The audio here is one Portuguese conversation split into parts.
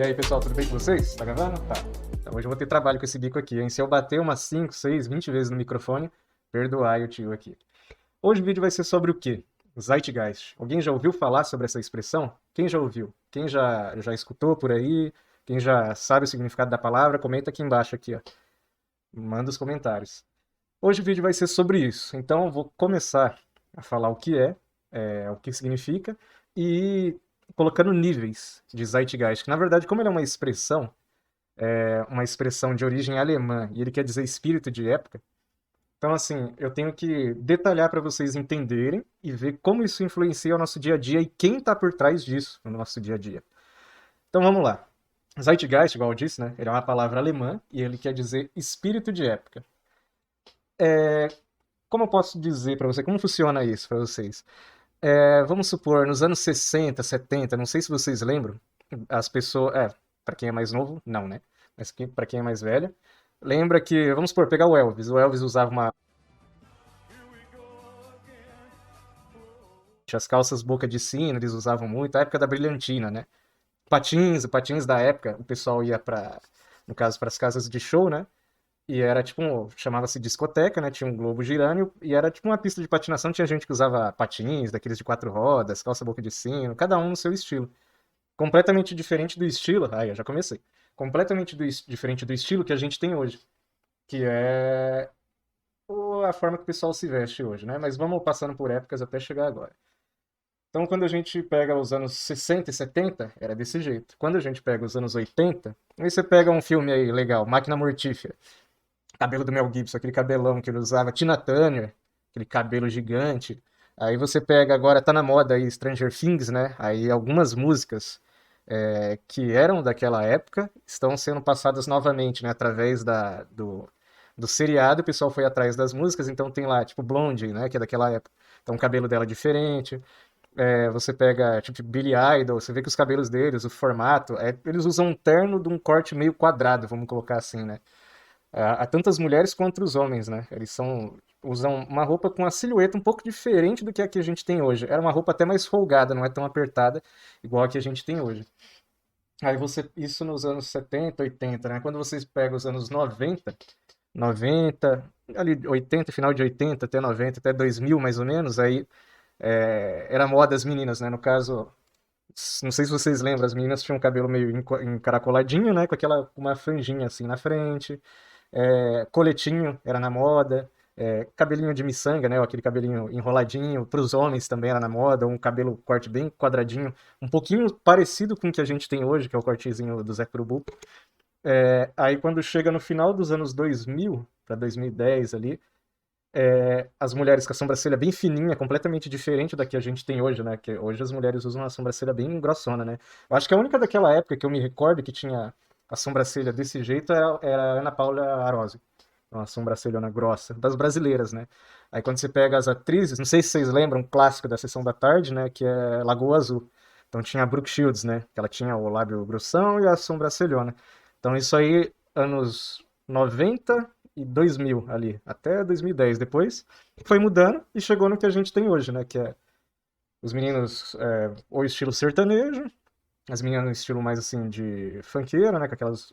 E aí, pessoal, tudo bem com vocês? Tá gravando? Tá. Então hoje eu vou ter trabalho com esse bico aqui, hein? Se eu bater umas 5, 6, 20 vezes no microfone, perdoai o tio aqui. Hoje o vídeo vai ser sobre o quê? Zeitgeist. Alguém já ouviu falar sobre essa expressão? Quem já ouviu? Quem já escutou por aí? Quem já sabe o significado da palavra? Comenta aqui embaixo aqui, ó. Manda os comentários. Hoje o vídeo vai ser sobre isso. Então eu vou começar a falar o que o que significa e colocando níveis de Zeitgeist. Que, na verdade, como ele é uma expressão de origem alemã e ele quer dizer espírito de época, então assim, eu tenho que detalhar para vocês entenderem e ver como isso influencia o nosso dia a dia e quem está por trás disso no nosso dia a dia. Então vamos lá. Zeitgeist, igual eu disse, né? Ele é uma palavra alemã e ele quer dizer espírito de época. Como eu posso dizer para você, como funciona isso para vocês? Vamos supor, nos anos 60, 70, não sei se vocês lembram, as pessoas. Para quem é mais novo, não, né? Mas para quem é mais velho, lembra que, vamos supor, pegar o Elvis. O Elvis usava as calças boca de sino, eles usavam muito, a época da brilhantina, né? O patins da época, o pessoal ia no caso, para as casas de show, né? E era tipo, chamava-se discoteca, né? Tinha um globo girando e era tipo uma pista de patinação. Tinha gente que usava patins, daqueles de 4 rodas, calça boca de sino, cada um no seu estilo. Completamente diferente do estilo. Aí, eu já comecei. Completamente diferente do estilo que a gente tem hoje. Que é a forma que o pessoal se veste hoje, né? Mas vamos passando por épocas até chegar agora. Então, quando a gente pega os anos 60 e 70, era desse jeito. Quando a gente pega os anos 80, aí você pega um filme aí legal, Máquina Mortífera. Cabelo do Mel Gibson, aquele cabelão que ele usava, Tina Turner, aquele cabelo gigante. Aí você pega, agora tá na moda aí Stranger Things, né? Aí algumas músicas que eram daquela época estão sendo passadas novamente, né? Através do seriado, o pessoal foi atrás das músicas, então tem lá, tipo, Blondie, né? Que é daquela época. Então o cabelo dela é diferente. Você pega, tipo, Billy Idol, você vê que os cabelos deles, o formato, eles usam um terno de um corte meio quadrado, vamos colocar assim, né? Há tantas mulheres quanto os homens, né? Usam uma roupa com uma silhueta um pouco diferente do que a que a gente tem hoje. Era uma roupa até mais folgada, não é tão apertada igual a que a gente tem hoje. Isso nos anos 70, 80, né? Quando vocês pegam os anos 90, ali 80, final de 80 até 90, até 2000 mais ou menos, aí era moda as meninas, né? No caso, não sei se vocês lembram, as meninas tinham um cabelo meio encaracoladinho, né? Com uma franjinha assim na frente. Coletinho era na moda, cabelinho de miçanga, né, aquele cabelinho enroladinho, para os homens também era na moda, um cabelo corte bem quadradinho, um pouquinho parecido com o que a gente tem hoje, que é o cortezinho do Zé Curubu. Aí quando chega no final dos anos 2000, para 2010 ali, as mulheres com a sobrancelha bem fininha, completamente diferente da que a gente tem hoje, né, que hoje as mulheres usam uma sobrancelha bem grossona, né. Eu acho que a única daquela época que eu me recordo que tinha a sobrancelha desse jeito era a Ana Paula Arósio, uma sobrancelhona grossa, das brasileiras, né. Aí quando você pega as atrizes, não sei se vocês lembram, um clássico da Sessão da Tarde, né, que é Lagoa Azul. Então tinha a Brooke Shields, né, que ela tinha o lábio grossão e a sobrancelhona. Então isso aí, anos 90 e 2000 ali, até 2010. Depois foi mudando e chegou no que a gente tem hoje, né, que é os meninos ou estilo sertanejo, as meninas no estilo mais assim de funkeira, né, com aquelas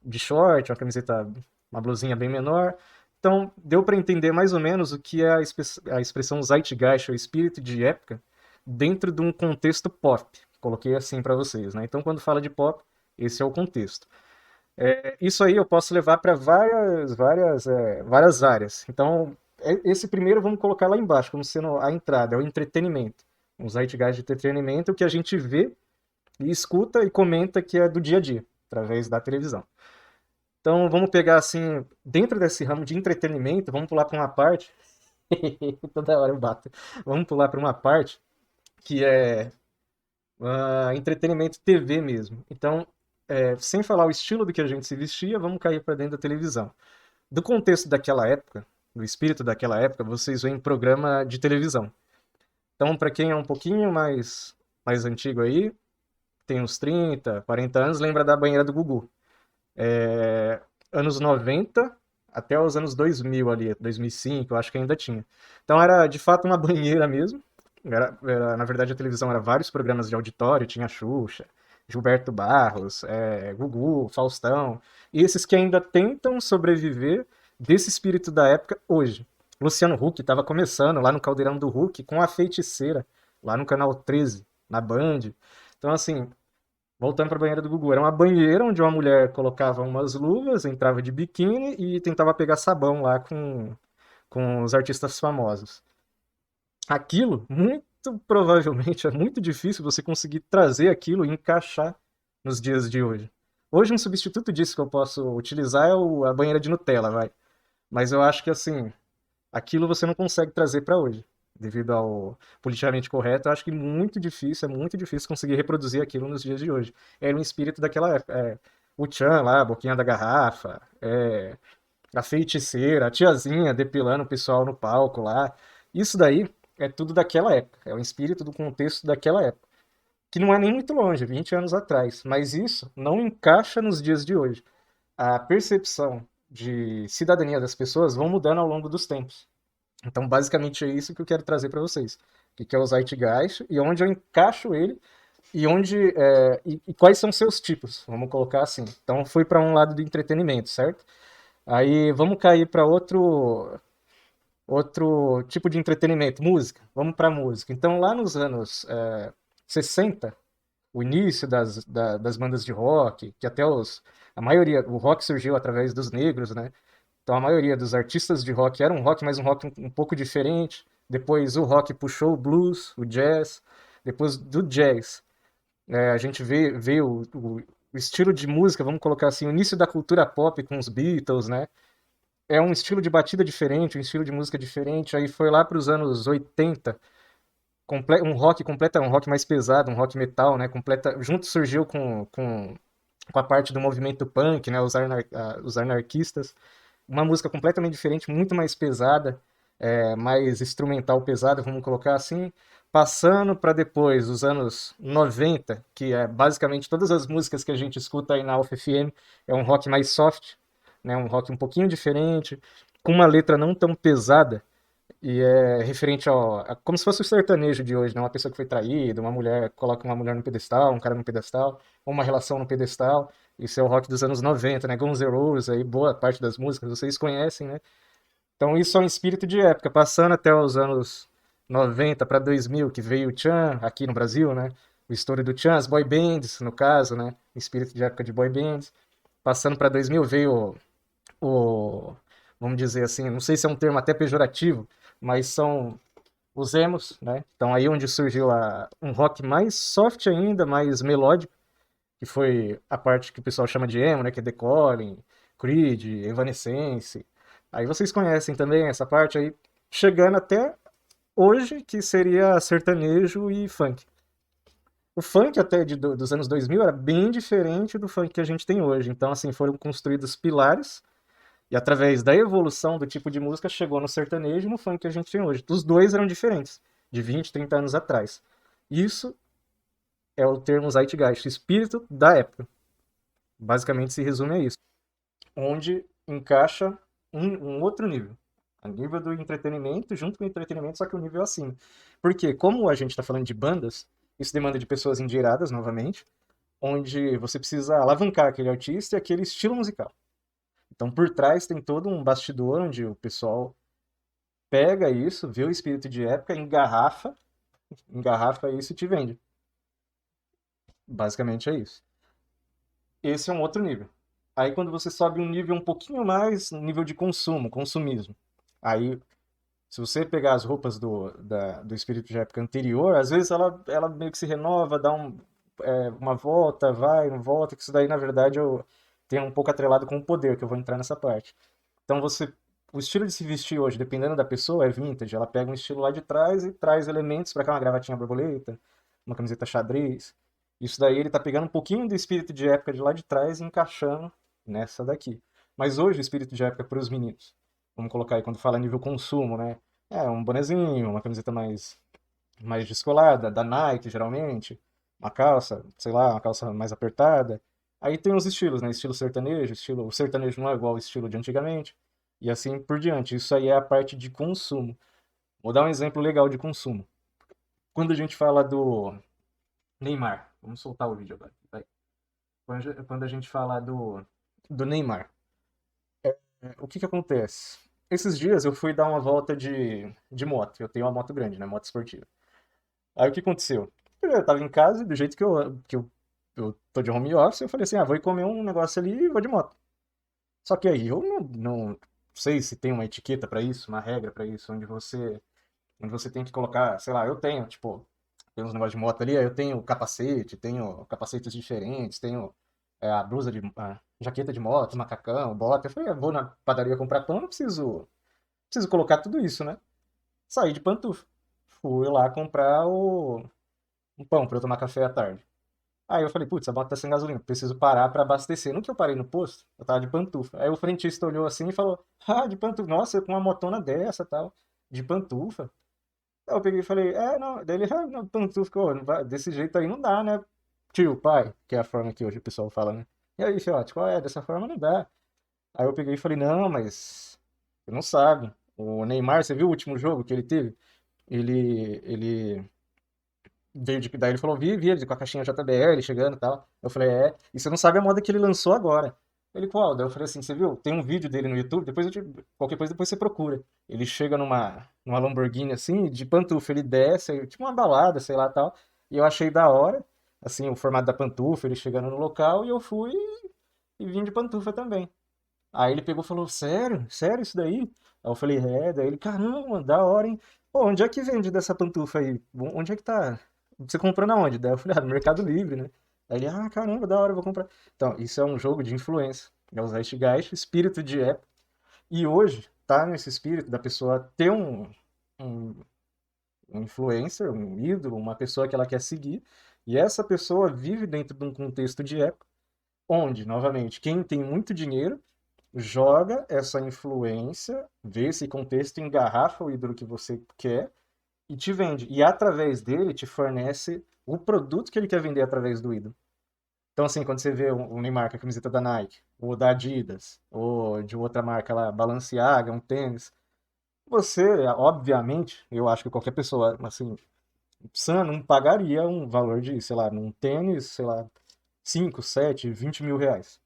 de short, uma camiseta, uma blusinha bem menor. Então, deu para entender mais ou menos o que é a expressão Zeitgeist, ou espírito de época, dentro de um contexto pop. Coloquei assim para vocês, né? Então, quando fala de pop, esse é o contexto. Isso aí eu posso levar para várias áreas. Então, esse primeiro vamos colocar lá embaixo, como sendo a entrada, é o entretenimento. Um Zeitgeist de entretenimento, o que a gente vê e escuta e comenta que é do dia a dia, através da televisão. Então vamos pegar assim, dentro desse ramo de entretenimento, vamos pular para uma parte. Toda hora eu bato. Vamos pular para uma parte que é entretenimento TV mesmo. Então, sem falar o estilo do que a gente se vestia, vamos cair para dentro da televisão. Do contexto daquela época, do espírito daquela época, vocês veem programa de televisão. Então, para quem é um pouquinho mais antigo aí, tem uns 30, 40 anos, lembra da banheira do Gugu. Anos 90 até os anos 2000 ali, 2005, eu acho que ainda tinha. Então era de fato uma banheira mesmo. Na verdade, a televisão era vários programas de auditório, tinha Xuxa, Gilberto Barros, Gugu, Faustão, e esses que ainda tentam sobreviver desse espírito da época hoje. Luciano Huck estava começando lá no Caldeirão do Huck com A Feiticeira, lá no canal 13, na Band. Então, assim, voltando para a banheira do Gugu, era uma banheira onde uma mulher colocava umas luvas, entrava de biquíni e tentava pegar sabão lá com os artistas famosos. Aquilo, muito provavelmente, é muito difícil você conseguir trazer aquilo e encaixar nos dias de hoje. Hoje, um substituto disso que eu posso utilizar é a banheira de Nutella, vai. Mas eu acho que, assim, aquilo você não consegue trazer para hoje. Devido ao politicamente correto, eu acho que é muito difícil conseguir reproduzir aquilo nos dias de hoje. Era um espírito daquela época. O Tchan lá, a boquinha da garrafa, a feiticeira, a tiazinha depilando o pessoal no palco lá. Isso daí é tudo daquela época. É o espírito do contexto daquela época. Que não é nem muito longe, 20 anos atrás. Mas isso não encaixa nos dias de hoje. A percepção de cidadania das pessoas vão mudando ao longo dos tempos. Então, basicamente, é isso que eu quero trazer para vocês. O que é o Zeitgeist e onde eu encaixo ele e quais são seus tipos, vamos colocar assim. Então, fui para um lado do entretenimento, certo? Aí, vamos cair para outro tipo de entretenimento, música. Vamos para música. Então, lá nos anos 60, o início das bandas de rock, que até a maioria, o rock surgiu através dos negros, né? Então a maioria dos artistas de rock era um rock, mas um rock um pouco diferente. Depois o rock puxou o blues, o jazz. Depois do jazz, a gente vê o estilo de música, vamos colocar assim, o início da cultura pop com os Beatles, né? É um estilo de batida diferente, um estilo de música diferente. Aí foi lá para os anos 80, um rock mais pesado, um rock metal, né? Junto surgiu com a parte do movimento punk, né? Os anarquistas, uma música completamente diferente, muito mais pesada, mais instrumental pesada, vamos colocar assim, passando para depois os anos 90, que é basicamente todas as músicas que a gente escuta aí na Alpha FM, é um rock mais soft, né, um rock um pouquinho diferente, com uma letra não tão pesada, e é referente como se fosse o sertanejo de hoje, né? Uma pessoa que foi traída, uma mulher coloca uma mulher no pedestal, um cara no pedestal, ou uma relação no pedestal. Isso é o rock dos anos 90, né? Guns N' Roses, aí boa parte das músicas vocês conhecem, né? Então isso é um espírito de época, passando até os anos 90 para 2000, que veio o Tchan aqui no Brasil, né? O estouro do Tchan, as boy bands, no caso, né? O espírito de época de boy bands. Passando para 2000 veio o, vamos dizer assim, não sei se é um termo até pejorativo, mas são os emos, né? Então aí onde surgiu um rock mais soft ainda, mais melódico, que foi a parte que o pessoal chama de emo, né? Que é The Calling, Creed, Evanescence. Aí vocês conhecem também essa parte aí, chegando até hoje, que seria sertanejo e funk. O funk até dos anos 2000 era bem diferente do funk que a gente tem hoje. Então, assim, foram construídos pilares e através da evolução do tipo de música chegou no sertanejo e no funk que a gente tem hoje. Os dois eram diferentes, de 20, 30 anos atrás. Isso é o termo Zeitgeist, espírito da época. Basicamente se resume a isso. Onde encaixa um outro nível. A nível do entretenimento, junto com o entretenimento, só que o nível acima. Porque, como a gente está falando de bandas, isso demanda de pessoas endinheiradas, novamente, onde você precisa alavancar aquele artista e aquele estilo musical. Então, por trás tem todo um bastidor onde o pessoal pega isso, vê o espírito de época, engarrafa isso e te vende. Basicamente é isso. Esse é um outro nível. Aí quando você sobe um nível um pouquinho mais, nível de consumo, consumismo. Aí, se você pegar as roupas do espírito de época anterior, às vezes ela meio que se renova, dá uma volta, vai, não volta, que isso daí, na verdade, tem um pouco atrelado com o poder, que eu vou entrar nessa parte. Então o estilo de se vestir hoje, dependendo da pessoa, é vintage. Ela pega um estilo lá de trás e traz elementos para cá, uma gravatinha borboleta, uma camiseta xadrez. Isso daí ele tá pegando um pouquinho do espírito de época de lá de trás e encaixando nessa daqui. Mas hoje o espírito de época para os meninos, vamos colocar aí quando fala nível consumo, né? É um bonezinho, uma camiseta mais descolada, da Nike geralmente, uma calça, sei lá, uma calça mais apertada. Aí tem os estilos, né? Estilo sertanejo, o sertanejo não é igual ao estilo de antigamente, e assim por diante. Isso aí é a parte de consumo. Vou dar um exemplo legal de consumo. Quando a gente fala do Neymar, Vamos soltar o vídeo agora. Vai. Quando a gente falar do Neymar, o que que acontece? Esses dias eu fui dar uma volta de moto. Eu tenho uma moto grande, né? Moto esportiva. Aí o que aconteceu? Eu tava em casa, do jeito que eu tô de home office, eu falei assim, vou ir comer um negócio ali e vou de moto. Só que aí eu não sei se tem uma etiqueta pra isso, uma regra pra isso, onde você tem que colocar, sei lá, eu tenho, tipo, tem uns negócios de moto ali, aí eu tenho capacete, tenho capacetes diferentes, tenho a blusa a jaqueta de moto, macacão, bota. Eu falei, eu vou na padaria comprar pão, não preciso colocar tudo isso, né? Saí de pantufa. Fui lá comprar um pão pra eu tomar café à tarde. Aí eu falei, putz, a moto tá sem gasolina, preciso parar pra abastecer. No que eu parei no posto, eu tava de pantufa. Aí o frentista olhou assim e falou, de pantufa, nossa, com uma motona dessa, tal, de pantufa. Aí eu peguei e falei, não, daí ele, não, pantufa, ô, não vai, desse jeito aí não dá, né? Tio, pai, que é a forma que hoje o pessoal fala, né? E aí, fiote, qual é? Dessa forma não dá. Aí eu peguei e falei, não, mas você não sabe. O Neymar, você viu o último jogo que ele teve? Ele daí ele falou, vi ele com a caixinha JBL chegando e tal. Eu falei, e você não sabe a moda que ele lançou agora. Ele, qual? Daí eu falei assim, você viu? Tem um vídeo dele no YouTube, qualquer coisa depois você procura. Ele chega numa Lamborghini assim, de pantufa, ele desce, tipo uma balada, sei lá tal. E eu achei da hora, assim, o formato da pantufa, ele chegando no local, e eu fui e vim de pantufa também. Aí ele pegou e falou, sério? Sério isso daí? Aí eu falei, daí ele, caramba, da hora, hein? Pô, onde é que vende dessa pantufa aí? Onde é que tá? Você comprou na onde? Daí eu falei, no Mercado Livre, né? Aí ele, caramba, da hora, eu vou comprar. Então, isso é um jogo de influência. É o Zeitgeist, espírito de época. E hoje, tá nesse espírito da pessoa ter um, um influencer, um ídolo, uma pessoa que ela quer seguir, e essa pessoa vive dentro de um contexto de época, onde, novamente, quem tem muito dinheiro joga essa influência, vê esse contexto, engarrafa o ídolo que você quer e te vende. E através dele te fornece o produto que ele quer vender através do ídolo. Então, assim, quando você vê o Neymar com a camiseta da Nike, ou da Adidas, ou de outra marca lá, Balenciaga, um tênis, você, obviamente, eu acho que qualquer pessoa, assim, sã não pagaria um valor de, sei lá, num tênis, sei lá, 5, 7, 20 mil reais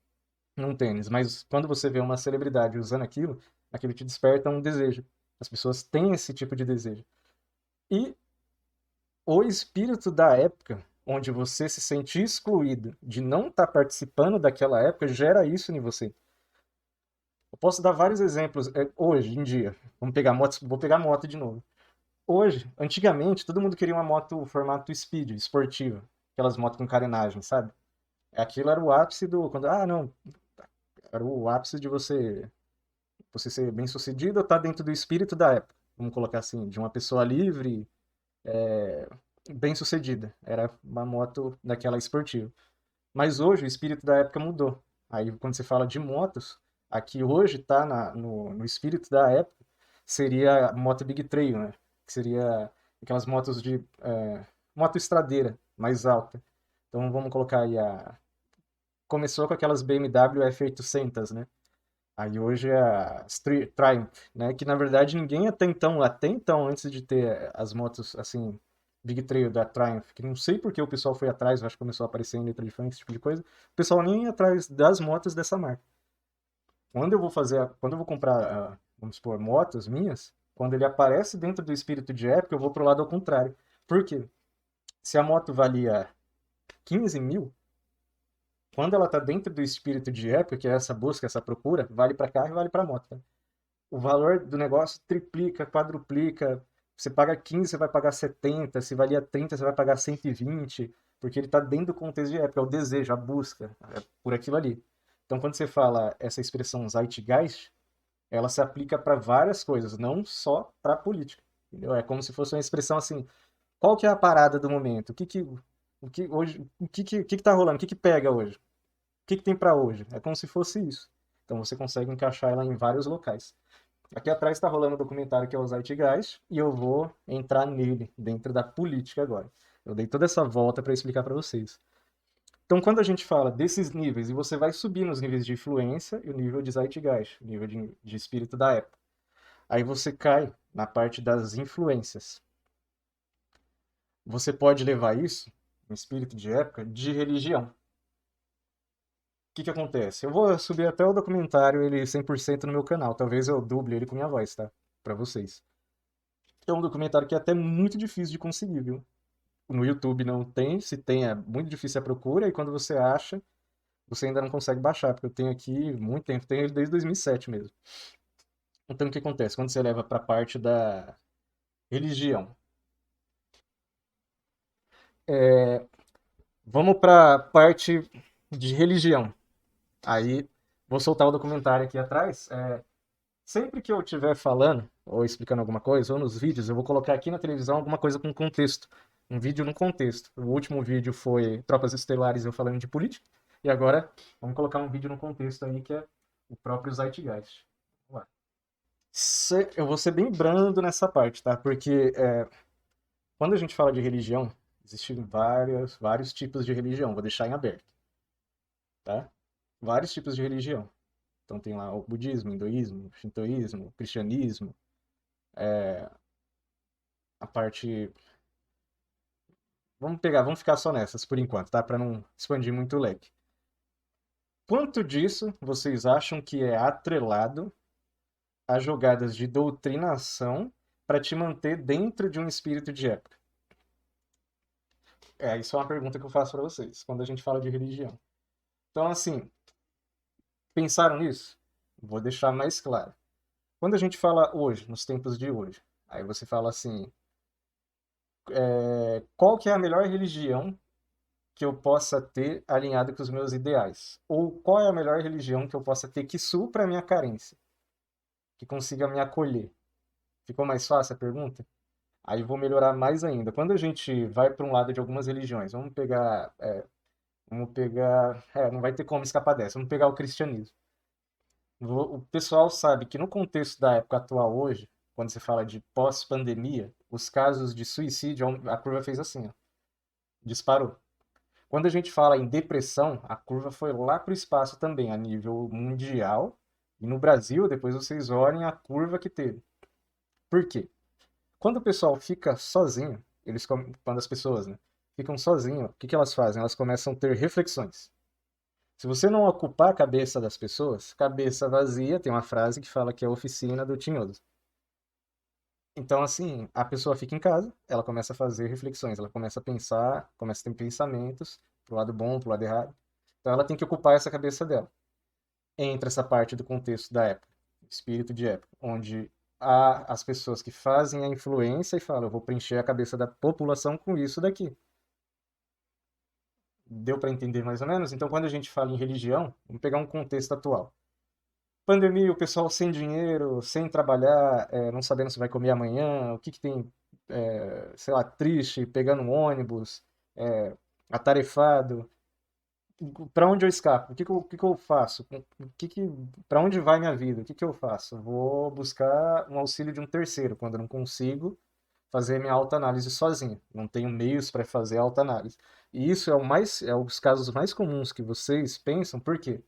num tênis, mas quando você vê uma celebridade usando aquilo te desperta um desejo. As pessoas têm esse tipo de desejo. E o espírito da época, onde você se sente excluído de não estar participando daquela época, gera isso em você. Eu posso dar vários exemplos hoje em dia. Vamos pegar motos, vou pegar moto de novo. Hoje, antigamente, todo mundo queria uma moto formato speed, esportiva, aquelas motos com carenagem, sabe? Aquilo era o ápice do quando, não, era o ápice de você ser bem-sucedido ou tá dentro do espírito da época, vamos colocar assim, de uma pessoa livre, bem-sucedida. Era uma moto daquela esportiva. Mas hoje o espírito da época mudou. Aí quando você fala de motos, aqui hoje tá no espírito da época, seria a moto Big Trail, né? Que seria aquelas motos de moto estradeira, mais alta. Então vamos colocar aí começou com aquelas BMW F800, né? Aí hoje é a Triumph, né? Que na verdade ninguém até então, antes de ter as motos assim, Big Trail da Triumph, que não sei por que o pessoal foi atrás, eu acho que começou a aparecer em letra de funk, esse tipo de coisa, o pessoal nem ia atrás das motos dessa marca. Quando eu vou comprar, vamos supor, motos minhas, quando ele aparece dentro do espírito de época, eu vou pro lado ao contrário. Por quê? Se a moto valia 15 mil, quando ela tá dentro do espírito de época, que é essa busca, essa procura, vale para carro e vale para moto, tá? O valor do negócio triplica, quadruplica. Você paga 15, você vai pagar 70. Se valia 30, você vai pagar 120. Porque ele está dentro do contexto de época, é o desejo, a busca, é por aquilo ali. Então, quando você fala essa expressão Zeitgeist, ela se aplica para várias coisas, não só para a política. Entendeu? É como se fosse uma expressão assim, qual que é a parada do momento? O que hoje, o que tá rolando? O que pega hoje? O que tem para hoje? É como se fosse isso. Então você consegue encaixar ela em vários locais. Aqui atrás está rolando um documentário que é o Zeitgeist e eu vou entrar nele, dentro da política agora. Eu dei toda essa volta para explicar para vocês. Então, quando a gente fala desses níveis, e você vai subir nos níveis de influência e o nível de Zeitgeist, o nível de espírito da época, aí você cai na parte das influências. Você pode levar isso, um espírito de época, de religião. O que que acontece? Eu vou subir até o documentário, ele 100% no meu canal. Talvez eu duble ele com minha voz, tá? Pra vocês. É um documentário que é até muito difícil de conseguir, viu? No YouTube não tem, se tem é muito difícil a procura, e quando você acha, você ainda não consegue baixar, porque eu tenho aqui muito tempo, tenho ele desde 2007 mesmo. Então o que acontece? Quando você leva pra parte da religião, vamos pra parte de religião. Aí, vou soltar o documentário aqui atrás. Sempre que eu estiver falando, ou explicando alguma coisa, ou nos vídeos, eu vou colocar aqui na televisão alguma coisa com contexto. Um vídeo no contexto. O último vídeo foi Tropas Estelares, eu falando de política. E agora, vamos colocar um vídeo no contexto aí, que é o próprio Zeitgeist. Vamos lá. Eu vou ser bem brando nessa parte, tá? Porque quando a gente fala de religião, existem vários tipos de religião. Vou deixar em aberto, tá? Vários tipos de religião. Então tem lá o budismo, hinduísmo, shintoísmo, cristianismo, a parte. Vamos ficar só nessas por enquanto, tá? Para não expandir muito o leque. Quanto disso vocês acham que é atrelado a jogadas de doutrinação para te manter dentro de um espírito de época? Isso é uma pergunta que eu faço para vocês quando a gente fala de religião. Então, assim, pensaram nisso? Vou deixar mais claro. Quando a gente fala hoje, nos tempos de hoje, aí você fala assim, qual que é a melhor religião que eu possa ter alinhado com os meus ideais? Ou qual é a melhor religião que eu possa ter que supra a minha carência, que consiga me acolher? Ficou mais fácil a pergunta? Aí eu vou melhorar mais ainda. Quando a gente vai para um lado de algumas religiões, não vai ter como escapar dessa. Vamos pegar o cristianismo. O pessoal sabe que no contexto da época atual hoje, quando se fala de pós-pandemia, os casos de suicídio, a curva fez assim, ó, disparou. Quando a gente fala em depressão, a curva foi lá para o espaço também, a nível mundial. E no Brasil, depois vocês olhem a curva que teve. Por quê? Quando o pessoal fica sozinho, quando as pessoas, né, ficam sozinhas, o que que elas fazem? Elas começam a ter reflexões. Se você não ocupar a cabeça das pessoas, cabeça vazia, tem uma frase que fala que é a oficina do tinhoso. Então, assim, a pessoa fica em casa, ela começa a fazer reflexões, ela começa a pensar, começa a ter pensamentos pro lado bom, pro lado errado. Então, ela tem que ocupar essa cabeça dela. Entra essa parte do contexto da época, espírito de época, onde há as pessoas que fazem a influência e falam, eu vou preencher a cabeça da população com isso daqui. Deu para entender mais ou menos? Então, quando a gente fala em religião, vamos pegar um contexto atual. Pandemia, o pessoal sem dinheiro, sem trabalhar, não sabendo se vai comer amanhã, o que que tem, sei lá, triste, pegando um ônibus, é, atarefado. Para onde eu escapo? O que que eu faço? Para onde vai minha vida? O que que eu faço? Vou buscar um auxílio de um terceiro, quando eu não consigo fazer minha autoanálise sozinho. Não tenho meios para fazer a autoanálise. E isso é os casos mais comuns que vocês pensam, por quê?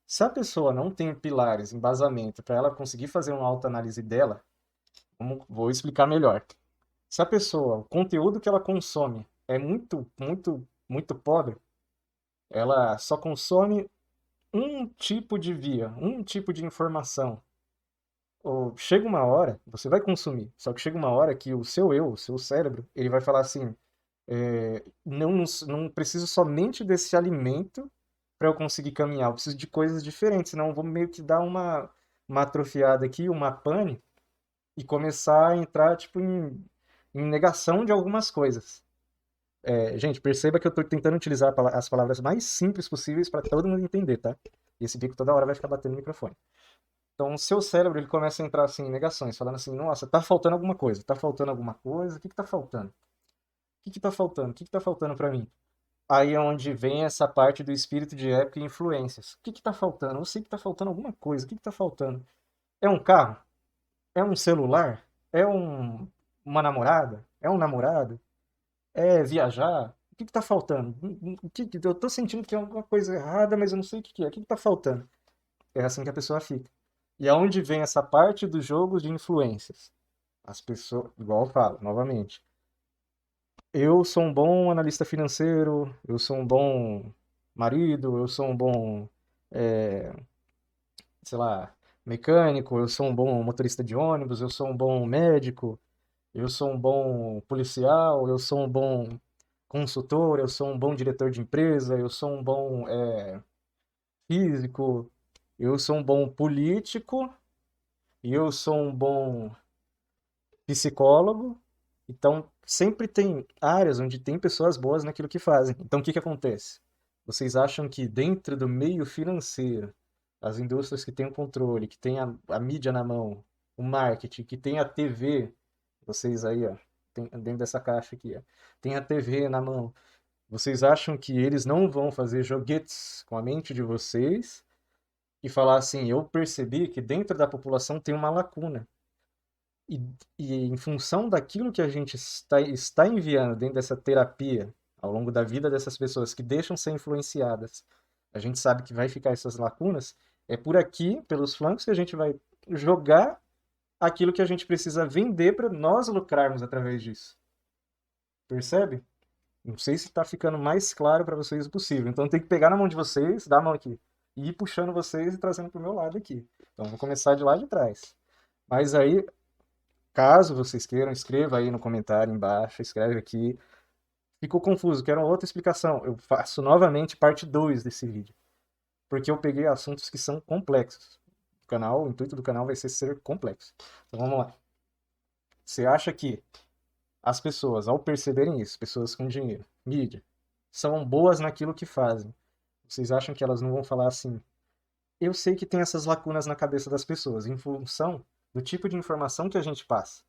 Se a pessoa não tem pilares, embasamento para ela conseguir fazer uma autoanálise dela, vou explicar melhor. Se a pessoa, o conteúdo que ela consome é muito pobre, ela só consome um tipo de via, um tipo de informação. Ou chega uma hora, você vai consumir, só que chega uma hora que o seu eu, o seu cérebro, ele vai falar assim, não preciso somente desse alimento para eu conseguir caminhar, eu preciso de coisas diferentes, senão eu vou meio que dar uma atrofiada aqui, uma pane, e começar a entrar tipo em negação de algumas coisas. Gente, perceba que eu estou tentando utilizar as palavras mais simples possíveis para todo mundo entender, tá? E esse bico toda hora vai ficar batendo no microfone. Então, o seu cérebro ele começa a entrar assim, em negações, falando assim: nossa, tá faltando alguma coisa, tá faltando alguma coisa, o que que tá faltando? O que que tá faltando? O que que tá faltando para mim? Aí é onde vem essa parte do espírito de época e influências. O que que tá faltando? Eu sei que tá faltando alguma coisa, o que que tá faltando? É um carro? É um celular? É uma namorada? É um namorado? É viajar? O que que tá faltando? Eu tô sentindo que é alguma coisa errada, mas eu não sei o que que é. O que que tá faltando? É assim que a pessoa fica. E aonde vem essa parte dos jogos de influências? As pessoas, igual eu falo, novamente, eu sou um bom analista financeiro, eu sou um bom marido, eu sou um bom, é, sei lá, mecânico, eu sou um bom motorista de ônibus, eu sou um bom médico, eu sou um bom policial, eu sou um bom consultor, eu sou um bom diretor de empresa, eu sou um bom físico, eu sou um bom político e eu sou um bom psicólogo. Então, sempre tem áreas onde tem pessoas boas naquilo que fazem. Então, o que que acontece? Vocês acham que dentro do meio financeiro, as indústrias que têm o controle, que têm a mídia na mão, o marketing, que tem a TV, vocês aí, ó, dentro dessa caixa aqui, ó, tem a TV na mão. Vocês acham que eles não vão fazer joguetes com a mente de vocês e falar assim, eu percebi que dentro da população tem uma lacuna. E, e em função daquilo que a gente está enviando dentro dessa terapia, ao longo da vida dessas pessoas que deixam ser influenciadas, a gente sabe que vai ficar essas lacunas, é por aqui, pelos flancos, que a gente vai jogar aquilo que a gente precisa vender para nós lucrarmos através disso. Percebe? Não sei se está ficando mais claro para vocês o possível. Então tem que pegar na mão de vocês, dar a mão aqui, e ir puxando vocês e trazendo para o meu lado aqui. Então vou começar de lá de trás. Mas aí, caso vocês queiram, escreva aí no comentário embaixo, escreve aqui. Ficou confuso, quero uma outra explicação. Eu faço novamente parte 2 desse vídeo, porque eu peguei assuntos que são complexos. O intuito do canal vai ser complexo. Então vamos lá. Você acha que as pessoas, ao perceberem isso, pessoas com dinheiro, mídia, são boas naquilo que fazem? Vocês acham que elas não vão falar assim? Eu sei que tem essas lacunas na cabeça das pessoas, em função do tipo de informação que a gente passa.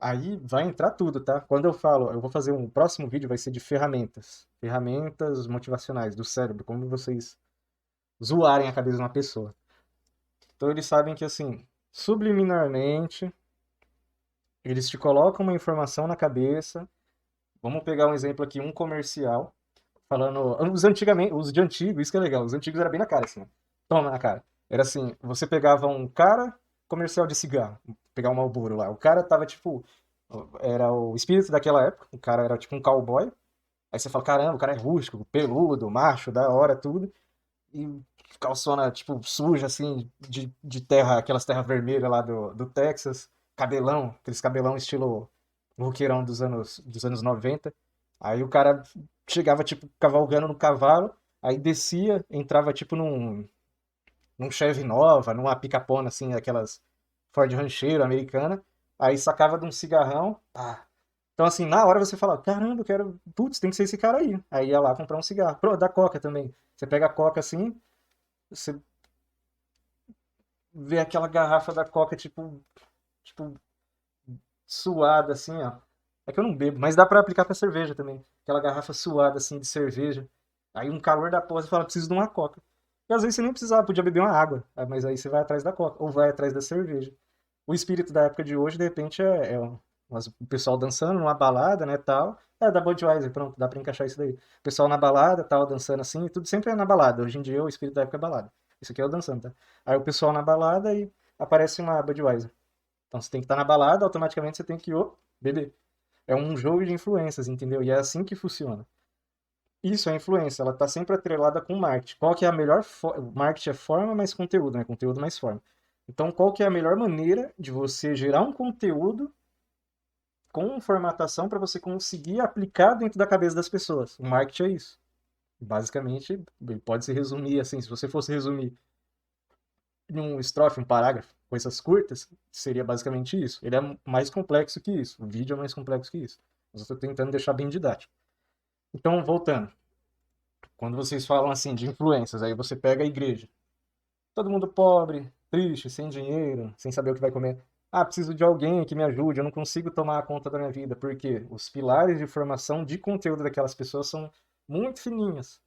Aí vai entrar tudo, tá? Quando eu falo, eu vou fazer um próximo vídeo, vai ser de ferramentas. Ferramentas motivacionais do cérebro, como vocês zoarem a cabeça de uma pessoa. Então eles sabem que, assim, subliminarmente, eles te colocam uma informação na cabeça. Vamos pegar um exemplo aqui, um comercial, falando. Os de antigo, isso que é legal. Os antigos era bem na cara, assim, né? Toma na cara. Era assim, você pegava um cara comercial de cigarro, pegar um Marlboro lá. O cara tava tipo. Era o espírito daquela época. O cara era tipo um cowboy. Aí você fala, caramba, o cara é rústico, peludo, macho, da hora, tudo. E calçona, tipo, suja, assim, de terra, aquelas terras vermelhas lá do Texas. Cabelão, aqueles cabelão estilo roqueirão dos anos 90. Aí o cara chegava, tipo, cavalgando no cavalo, aí descia, entrava, tipo, num Chevy Nova, numa picapona, assim, aquelas Ford Rancheiro americana, aí sacava de um cigarrão, pá. Então, assim, na hora você fala, caramba, eu quero, putz, tem que ser esse cara aí. Aí ia lá comprar um cigarro. Pô, da Coca também. Você pega a Coca assim, você vê aquela garrafa da Coca, tipo, suada, assim, ó. É que eu não bebo, mas dá pra aplicar pra cerveja também. Aquela garrafa suada, assim, de cerveja. Aí um calor da porra, você fala, preciso de uma Coca. E às vezes você nem precisava, podia beber uma água. Mas aí você vai atrás da Coca, ou vai atrás da cerveja. O espírito da época de hoje, de repente, o pessoal dançando numa balada, né, tal. É, da Budweiser, pronto, dá pra encaixar isso daí. O pessoal na balada, tal, dançando assim, tudo sempre é na balada. Hoje em dia o espírito da época é balada. Isso aqui é o dançando, tá? Aí o pessoal na balada e aparece uma Budweiser. Então você tem que estar na balada, automaticamente você tem que beber. É um jogo de influências, entendeu? E é assim que funciona. Isso é influência, ela está sempre atrelada com marketing. Qual que é a melhor forma? Marketing é forma mais conteúdo, né? Conteúdo mais forma. Então, qual que é a melhor maneira de você gerar um conteúdo com formatação para você conseguir aplicar dentro da cabeça das pessoas? O marketing é isso. Basicamente, pode se resumir assim, se você fosse resumir em um estrofe, um parágrafo, coisas curtas, seria basicamente isso. Ele é mais complexo que isso. O vídeo é mais complexo que isso. Mas eu estou tentando deixar bem didático. Então, voltando. Quando vocês falam assim de influências, aí você pega a igreja. Todo mundo pobre, triste, sem dinheiro, sem saber o que vai comer. Ah, preciso de alguém que me ajude, eu não consigo tomar conta da minha vida. Porque os pilares de formação de conteúdo daquelas pessoas são muito fininhos,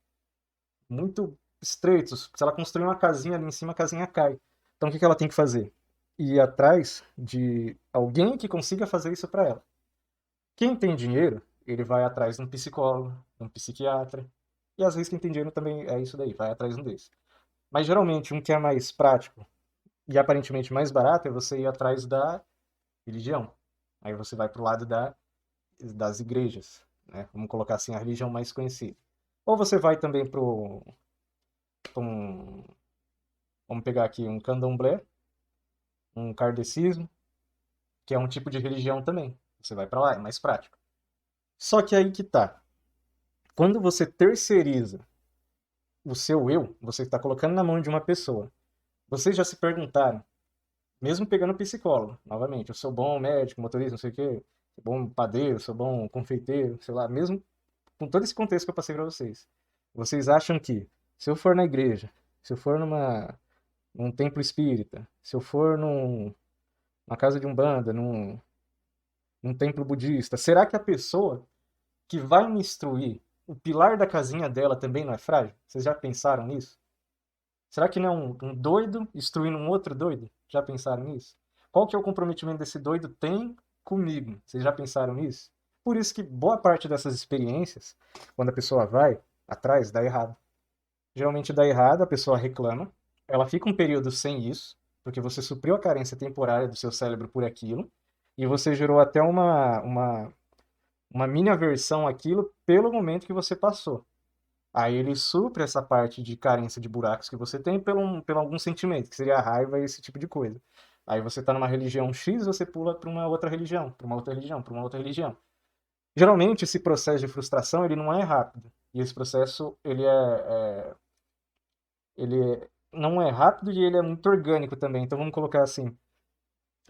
muito estreitos. Se ela construir uma casinha ali em cima, a casinha cai. Então o que ela tem que fazer? Ir atrás de alguém que consiga fazer isso para ela. Quem tem dinheiro, ele vai atrás de um psicólogo, de um psiquiatra. E às vezes quem tem dinheiro também é isso daí, vai atrás de um desses. Mas geralmente um que é mais prático e aparentemente mais barato é você ir atrás da religião. Aí você vai pro lado da das igrejas, né? Vamos colocar assim, a religião mais conhecida. Ou você vai também para um, vamos pegar aqui um candomblé, um kardecismo, que é um tipo de religião também. Você vai para lá, é mais prático. Só que aí que tá. Quando você terceiriza o seu eu, você está colocando na mão de uma pessoa. Vocês já se perguntaram, mesmo pegando psicólogo, novamente, eu sou bom médico, motorista, não sei o quê, sou bom padeiro, sou bom confeiteiro, sei lá, mesmo com todo esse contexto que eu passei para vocês. Vocês acham que se eu for na igreja, se eu for num templo espírita, se eu for numa casa de umbanda, num templo budista, será que a pessoa que vai me instruir, o pilar da casinha dela também não é frágil? Vocês já pensaram nisso? Será que não é um doido instruindo um outro doido? Já pensaram nisso? Qual que é o comprometimento desse doido tem comigo? Vocês já pensaram nisso? Por isso que boa parte dessas experiências, quando a pessoa vai atrás, dá errado. Geralmente dá errado, a pessoa reclama, ela fica um período sem isso, porque você supriu a carência temporária do seu cérebro por aquilo, e você gerou até uma mini aversão àquilo pelo momento que você passou. Aí ele supre essa parte de carência de buracos que você tem pelo algum sentimento, que seria a raiva e esse tipo de coisa. Aí você está numa religião X, você pula para uma outra religião, para uma outra religião, para uma outra religião. Geralmente esse processo de frustração ele não é rápido. E esse processo ele não é rápido e ele é muito orgânico também. Então vamos colocar assim,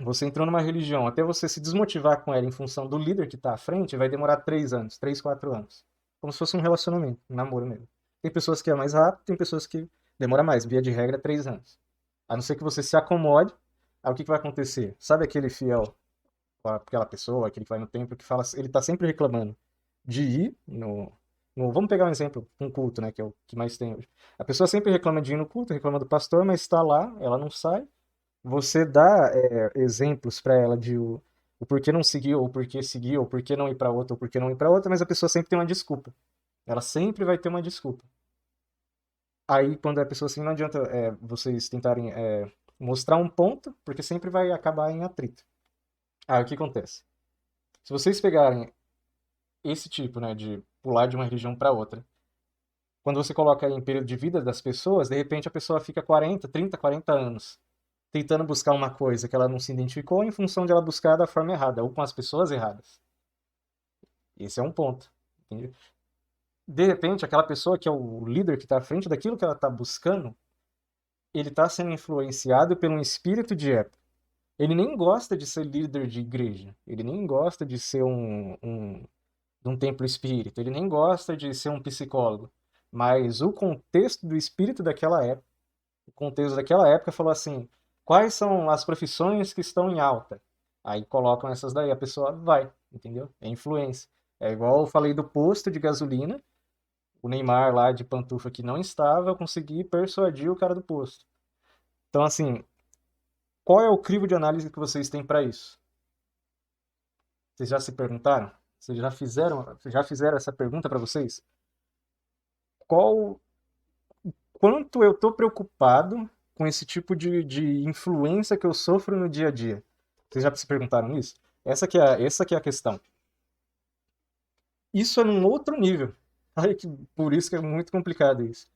você entrou numa religião, até você se desmotivar com ela em função do líder que está à frente, vai demorar 3 anos, 3, 4 anos. Como se fosse um relacionamento, um namoro mesmo. Tem pessoas que é mais rápido, tem pessoas que demora mais. Via de regra, 3 anos. A não ser que você se acomode, aí o que vai acontecer? Sabe aquele fiel, aquela pessoa, aquele que vai no templo, que fala, ele está sempre reclamando de ir vamos pegar um exemplo, um culto, né, que é o que mais tem hoje. A pessoa sempre reclama de ir no culto, reclama do pastor, mas está lá, ela não sai, você dá exemplos para ela de o porquê não seguir, ou porquê seguir, ou porquê não ir para outra, ou porquê não ir para outra, mas a pessoa sempre tem uma desculpa. Ela sempre vai ter uma desculpa. Aí, quando a pessoa assim, não adianta vocês tentarem mostrar um ponto, porque sempre vai acabar em atrito. Aí, o que acontece? Se vocês pegarem esse tipo, né, de pular de uma religião para outra, quando você coloca em período de vida das pessoas, de repente a pessoa fica 40, 30, 40 anos tentando buscar uma coisa que ela não se identificou em função de ela buscar da forma errada ou com as pessoas erradas. Esse é um ponto. Entendeu? De repente, aquela pessoa que é o líder que está à frente daquilo que ela está buscando, ele está sendo influenciado por um espírito de época. Ele nem gosta de ser líder de igreja. Ele nem gosta de ser de um templo espírita. Ele nem gosta de ser um psicólogo. Mas o contexto do espírito daquela época, o contexto daquela época falou assim: quais são as profissões que estão em alta? Aí colocam essas daí, a pessoa vai, entendeu? É influência. É igual eu falei do posto de gasolina, o Neymar lá de pantufa que não estava, eu consegui persuadir o cara do posto. Então, assim, qual é o crivo de análise que vocês têm para isso? Vocês já se perguntaram? Vocês já fizeram essa pergunta para vocês? Qual, quanto eu tô preocupado com esse tipo de influência que eu sofro no dia a dia? Vocês já se perguntaram isso? Essa que é a questão. Isso é num outro nível. Por isso que é muito complicado isso.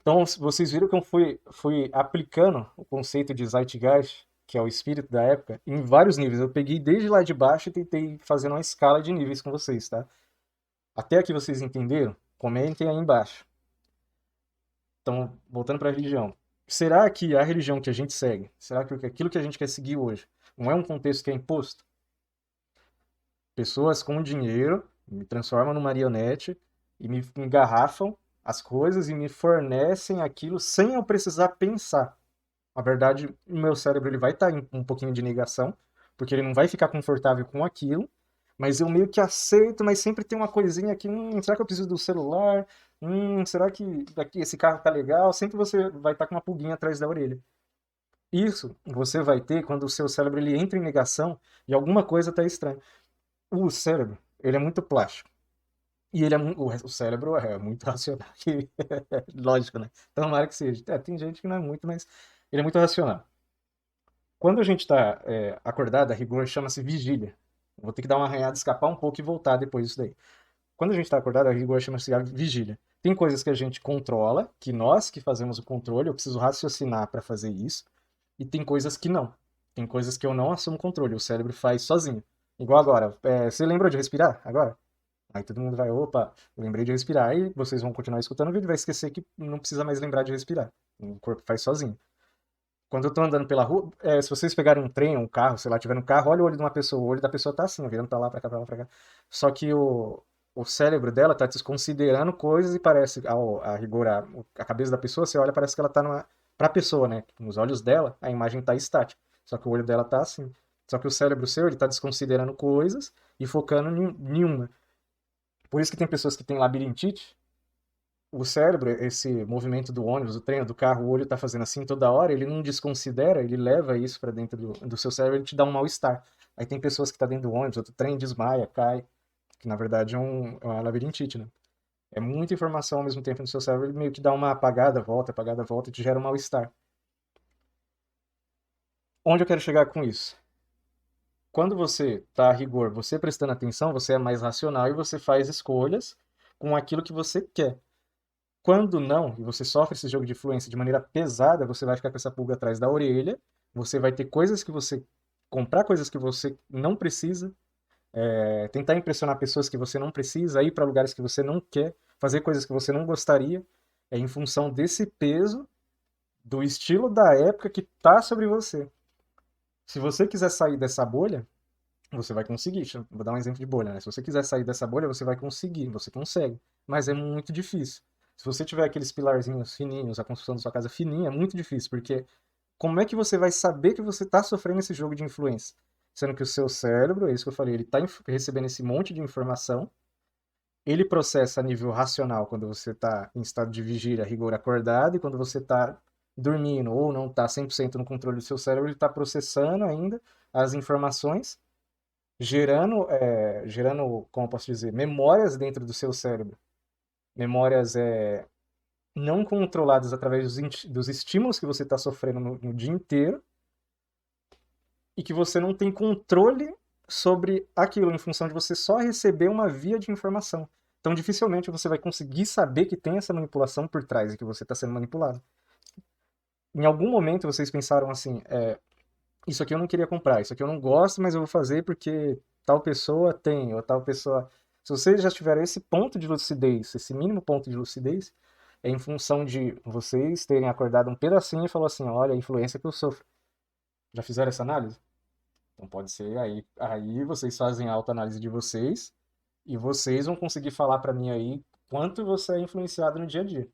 Então, vocês viram que eu fui aplicando o conceito de Zeitgeist, que é o espírito da época, em vários níveis. Eu peguei desde lá de baixo e tentei fazer uma escala de níveis com vocês, tá? Até aqui vocês entenderam? Comentem aí embaixo. Então, voltando para a religião. Será que a religião que a gente segue, será que aquilo que a gente quer seguir hoje, não é um contexto que é imposto? Pessoas com dinheiro me transformam numa marionete e me engarrafam as coisas e me fornecem aquilo sem eu precisar pensar. Na verdade, o meu cérebro ele vai estar em um pouquinho de negação, porque ele não vai ficar confortável com aquilo, mas eu meio que aceito, mas sempre tem uma coisinha aqui, será que eu preciso do celular? Será que daqui esse carro tá legal? Sempre você vai estar com uma pulguinha atrás da orelha. Isso você vai ter quando o seu cérebro ele entra em negação e alguma coisa está estranha. O cérebro, ele é muito plástico. E o cérebro é muito racional. Lógico, né? Tomara que seja. Tem gente que não é muito, mas ele é muito racional. Quando a gente está acordado, a rigor chama-se vigília. Vou ter que dar uma arranhada, escapar um pouco e voltar depois disso daí. Quando a gente está acordado, a rigor chama-se a vigília. Tem coisas que a gente controla, que nós que fazemos o controle, eu preciso raciocinar para fazer isso, e tem coisas que não. Tem coisas que eu não assumo controle, o cérebro faz sozinho. Igual agora, você lembrou de respirar agora? Aí todo mundo vai, opa, lembrei de respirar. Aí vocês vão continuar escutando o vídeo e vai esquecer que não precisa mais lembrar de respirar. O corpo faz sozinho. Quando eu tô andando pela rua, se vocês pegarem um trem, um carro, sei lá, tiver um carro, olha o olho de uma pessoa, o olho da pessoa tá assim, ó, virando pra lá, pra cá, pra lá, pra cá. Só que o cérebro dela tá desconsiderando coisas e parece, a rigor, a cabeça da pessoa, você olha, parece que ela tá pra pessoa, né? Nos olhos dela, a imagem tá estática. Só que o olho dela tá assim. Só que o cérebro seu, ele tá desconsiderando coisas e focando em uma. Por isso que tem pessoas que têm labirintite, o cérebro, esse movimento do ônibus, do trem, do carro, o olho tá fazendo assim toda hora, ele não desconsidera, ele leva isso para dentro do seu cérebro, ele te dá um mal-estar. Aí tem pessoas que tá dentro do ônibus, outro trem desmaia, cai, que na verdade é uma labirintite, né? É muita informação ao mesmo tempo no seu cérebro, ele meio que dá uma apagada, volta e te gera um mal-estar. Onde eu quero chegar com isso? Quando você tá a rigor, você prestando atenção, você é mais racional e você faz escolhas com aquilo que você quer. Quando não, e você sofre esse jogo de influência de maneira pesada, você vai ficar com essa pulga atrás da orelha, você vai ter coisas que você comprar coisas que você não precisa, tentar impressionar pessoas que você não precisa, ir para lugares que você não quer, fazer coisas que você não gostaria, em função desse peso do estilo da época que tá sobre você. Se você quiser sair dessa bolha, você vai conseguir. Vou dar um exemplo de bolha, né? Se você quiser sair dessa bolha, você vai conseguir, você consegue. Mas é muito difícil. Se você tiver aqueles pilarzinhos fininhos, a construção da sua casa fininha, é muito difícil, porque como é que você vai saber que você está sofrendo esse jogo de influência? Sendo que o seu cérebro, é isso que eu falei, ele está recebendo esse monte de informação, ele processa a nível racional quando você está em estado de vigília, rigor acordado, e quando você está dormindo ou não está 100% no controle do seu cérebro, ele está processando ainda as informações gerando, como eu posso dizer, memórias dentro do seu cérebro. Memórias não controladas através dos estímulos que você está sofrendo no dia inteiro e que você não tem controle sobre aquilo, em função de você só receber uma via de informação. Então, dificilmente você vai conseguir saber que tem essa manipulação por trás e que você está sendo manipulado. Em algum momento vocês pensaram assim, isso aqui eu não queria comprar, isso aqui eu não gosto, mas eu vou fazer porque tal pessoa tem, ou tal pessoa. Se vocês já tiveram esse ponto de lucidez, esse mínimo ponto de lucidez, é em função de vocês terem acordado um pedacinho e falou assim, olha a influência que eu sofro. Já fizeram essa análise? Então pode ser aí vocês fazem a autoanálise de vocês e vocês vão conseguir falar para mim aí quanto você é influenciado no dia a dia.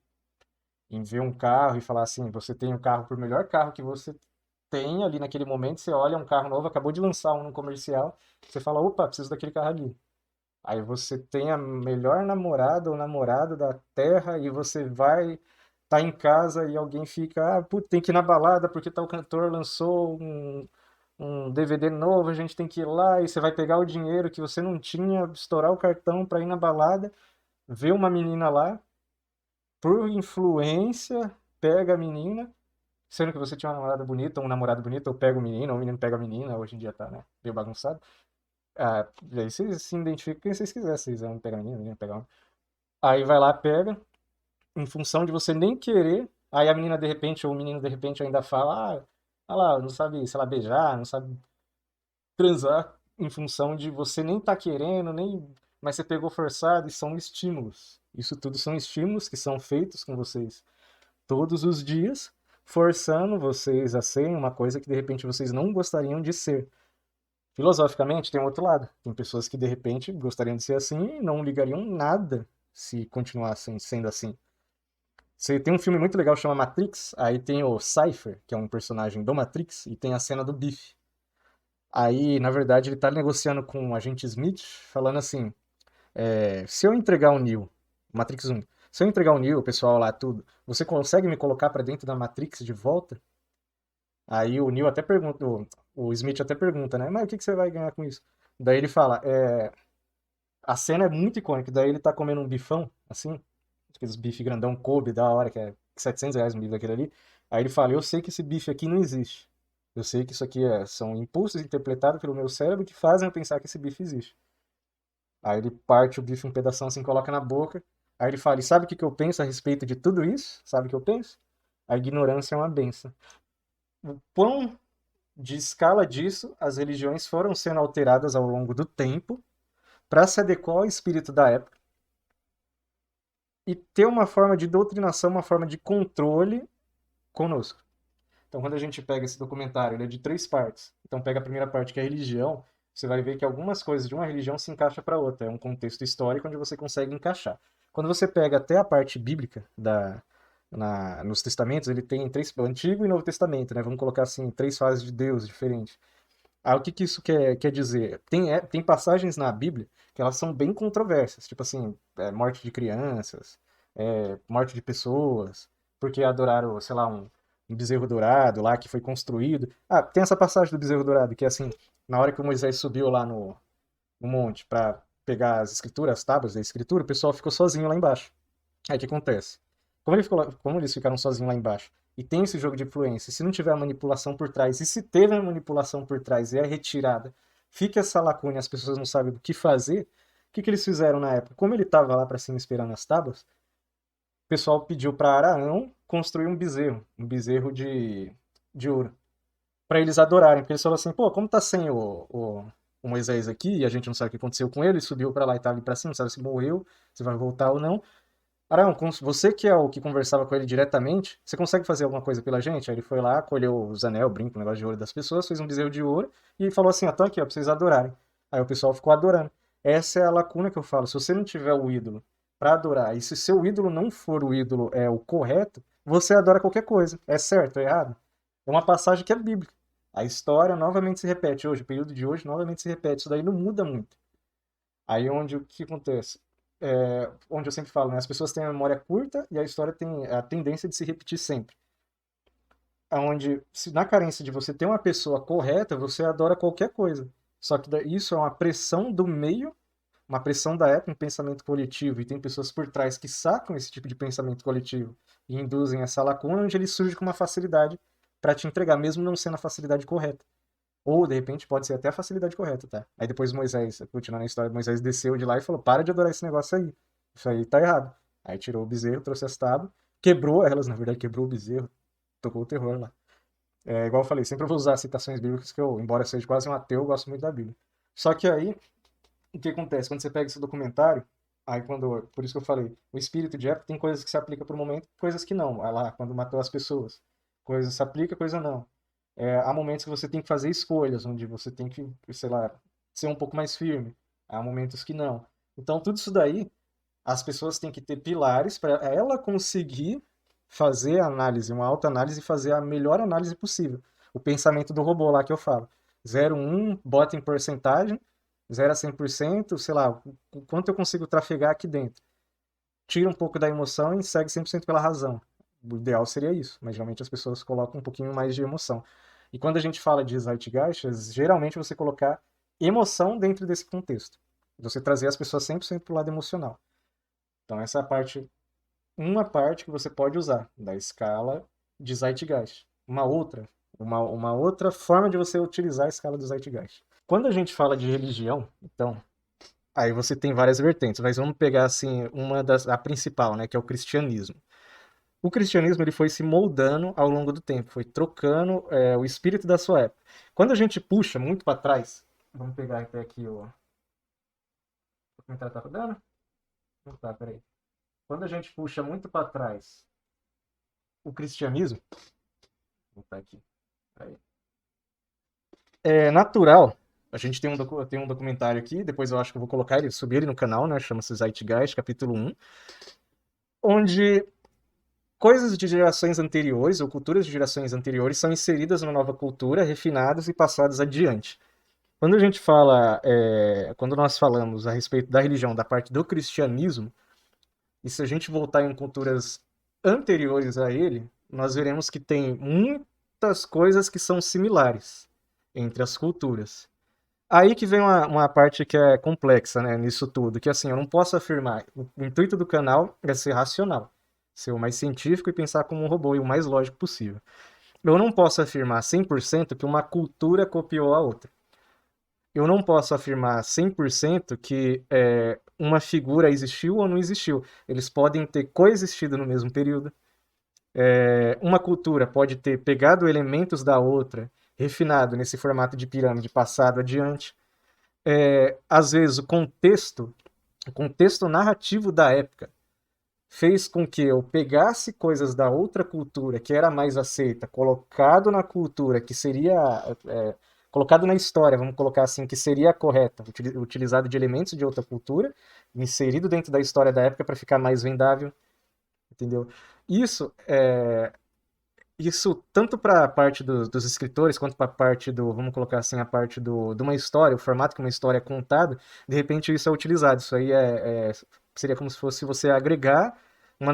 Em ver um carro e falar assim, você tem o carro por melhor carro que você tem ali naquele momento, você olha um carro novo, acabou de lançar um no comercial, você fala, opa, preciso daquele carro ali. Aí você tem a melhor namorada ou namorado da terra e você vai tá em casa e alguém fica, putz, tem que ir na balada porque tal cantor lançou um DVD novo, a gente tem que ir lá e você vai pegar o dinheiro que você não tinha, estourar o cartão para ir na balada, ver uma menina lá, por influência, pega a menina, sendo que você tinha uma namorada bonita, ou um namorado bonito, ou pega o menino, ou o menino pega a menina, hoje em dia tá, né, meio bagunçado. Ah, e aí vocês se identificam quem vocês quiserem, vocês vão pegar a menina pegar o homem. Aí vai lá, pega, em função de você nem querer, aí a menina de repente, ou o menino de repente ainda fala, ah lá, não sabe, sei lá, beijar, não sabe transar, em função de você nem tá querendo, nem, mas você pegou forçado, e são estímulos. Isso tudo são estímulos que são feitos com vocês todos os dias, forçando vocês a serem uma coisa que de repente vocês não gostariam de ser. Filosoficamente, tem um outro lado. Tem pessoas que de repente gostariam de ser assim e não ligariam nada se continuassem sendo assim. Você tem um filme muito legal que chama Matrix, aí tem o Cypher, que é um personagem do Matrix, e tem a cena do Biff. Aí, na verdade, ele tá negociando com o agente Smith, falando assim: se eu entregar o Neo, Matrix 1, se eu entregar o Neo, o pessoal lá, tudo, você consegue me colocar pra dentro da Matrix de volta? Aí o Neo até pergunta, o Smith até pergunta, né? Mas o que que você vai ganhar com isso? Daí ele fala, a cena é muito icônica, daí ele tá comendo um bifão, assim, aqueles bife grandão Kobe, da hora, que é R$ 700 um bife daquele ali. Aí ele fala, eu sei que esse bife aqui não existe. Eu sei que isso aqui são impulsos interpretados pelo meu cérebro que fazem eu pensar que esse bife existe. Aí ele parte o bife em pedação assim, coloca na boca. Aí ele fala, e sabe o que que eu penso a respeito de tudo isso? Sabe o que eu penso? A ignorância é uma benção. O quão de escala disso, as religiões foram sendo alteradas ao longo do tempo para se adequar ao espírito da época e ter uma forma de doutrinação, uma forma de controle conosco. Então, quando a gente pega esse documentário, ele é de 3 partes. Então, pega a primeira parte, que é a religião, você vai ver que algumas coisas de uma religião se encaixam para outra. É um contexto histórico onde você consegue encaixar. Quando você pega até a parte bíblica nos testamentos, ele tem o Antigo e Novo Testamento, né? Vamos colocar assim, 3 fases de Deus diferentes. O que que isso quer dizer? Tem passagens na Bíblia que elas são bem controversas, tipo assim, morte de crianças, morte de pessoas, porque adoraram, sei lá, um bezerro dourado lá que foi construído. Tem essa passagem do bezerro dourado, que é assim, na hora que o Moisés subiu lá no monte para pegar as escrituras, as tábuas da escritura, o pessoal ficou sozinho lá embaixo. Aí o que acontece? Como eles ficaram sozinhos lá embaixo, e tem esse jogo de influência, se não tiver a manipulação por trás, e se teve a manipulação por trás e é retirada, fica essa lacuna e as pessoas não sabem do que fazer, o que que eles fizeram na época? Como ele estava lá para cima esperando as tábuas, o pessoal pediu para Araão construir um bezerro de ouro, para eles adorarem, porque eles falaram assim, pô, como tá sem o Moisés aqui, e a gente não sabe o que aconteceu com ele subiu para lá e tá ali para cima, não sabe se morreu, se vai voltar ou não, Arão, você que é o que conversava com ele diretamente, você consegue fazer alguma coisa pela gente? Aí ele foi lá, colheu os anel, o brinco, o negócio de ouro das pessoas, fez um bezerro de ouro e falou assim, ó, tô aqui, ó, pra vocês adorarem. Aí o pessoal ficou adorando. Essa é a lacuna que eu falo. Se você não tiver o ídolo pra adorar, e se seu ídolo não for o ídolo o correto, você adora qualquer coisa. É certo, é errado? É uma passagem que é bíblica. A história novamente se repete hoje, o período de hoje novamente se repete. Isso daí não muda muito. Aí onde o que acontece? Onde eu sempre falo, né? As pessoas têm a memória curta e a história tem a tendência de se repetir sempre. Onde, se na carência de você ter uma pessoa correta, você adora qualquer coisa. Só que isso é uma pressão do meio, uma pressão da época, um pensamento coletivo, e tem pessoas por trás que sacam esse tipo de pensamento coletivo e induzem essa lacuna, onde ele surge com uma facilidade para te entregar, mesmo não sendo a facilidade correta. Ou, de repente, pode ser até a facilidade correta, tá? Aí depois Moisés, continuando a história, Moisés desceu de lá e falou, para de adorar esse negócio aí. Isso aí tá errado. Aí tirou o bezerro, trouxe as tábuas, quebrou elas, na verdade, quebrou o bezerro, tocou o terror lá. Igual eu falei, sempre eu vou usar citações bíblicas que eu, embora seja quase um ateu, eu gosto muito da Bíblia. Só que aí, o que acontece? Quando você pega esse documentário, por isso que eu falei, o espírito de época tem coisas que se aplicam para o momento, coisas que não. Lá, quando matou as pessoas. Coisas se aplica, coisa não. Há momentos que você tem que fazer escolhas, onde você tem que, sei lá, ser um pouco mais firme. Há momentos que não. Então, tudo isso daí, as pessoas têm que ter pilares para ela conseguir fazer a análise, uma autoanálise e fazer a melhor análise possível. O pensamento do robô lá que eu falo. 0, 1, bota em porcentagem, 0 a 100%, sei lá, o quanto eu consigo trafegar aqui dentro. Tira um pouco da emoção e segue 100% pela razão. O ideal seria isso, mas geralmente as pessoas colocam um pouquinho mais de emoção. E quando a gente fala de Zeitgeist, geralmente você colocar emoção dentro desse contexto. Você trazer as pessoas 100% para o lado emocional. Então essa é a parte, uma parte que você pode usar da escala de Zeitgeist. Uma outra forma de você utilizar a escala do Zeitgeist. Quando a gente fala de religião, então, aí você tem várias vertentes, mas vamos pegar assim a principal, né, que é o cristianismo. O cristianismo ele foi se moldando ao longo do tempo, foi trocando o espírito da sua época. Quando a gente puxa muito para trás, vamos pegar até aqui o comentário tá rodando? Não tá, peraí. Quando a gente puxa muito para trás o cristianismo, vou botar aqui, peraí. É natural. A gente tem um documentário aqui, depois eu acho que eu vou colocar ele, subir ele no canal, né? Chama-se Zeitgeist, capítulo 1, onde coisas de gerações anteriores, ou culturas de gerações anteriores, são inseridas na nova cultura, refinadas e passadas adiante. Quando a gente fala, quando nós falamos a respeito da religião, da parte do cristianismo, e se a gente voltar em culturas anteriores a ele, nós veremos que tem muitas coisas que são similares entre as culturas. Aí que vem uma parte que é complexa, né, nisso tudo, que assim, eu não posso afirmar, o intuito do canal é ser racional, ser o mais científico e pensar como um robô e o mais lógico possível. Eu não posso afirmar 100% que uma cultura copiou a outra. Eu não posso afirmar 100% que uma figura existiu ou não existiu. Eles podem ter coexistido no mesmo período. Uma cultura pode ter pegado elementos da outra, refinado nesse formato de pirâmide, passado adiante. Às vezes, o contexto narrativo da época fez com que eu pegasse coisas da outra cultura que era mais aceita, colocado na cultura que seria colocado na história, vamos colocar assim, que seria correta, utilizado de elementos de outra cultura, inserido dentro da história da época para ficar mais vendável, entendeu? Isso isso tanto para a parte dos escritores quanto para a parte do, vamos colocar assim, a parte de uma história, o formato que uma história é contada, de repente isso é utilizado. Isso aí seria como se fosse você agregar uma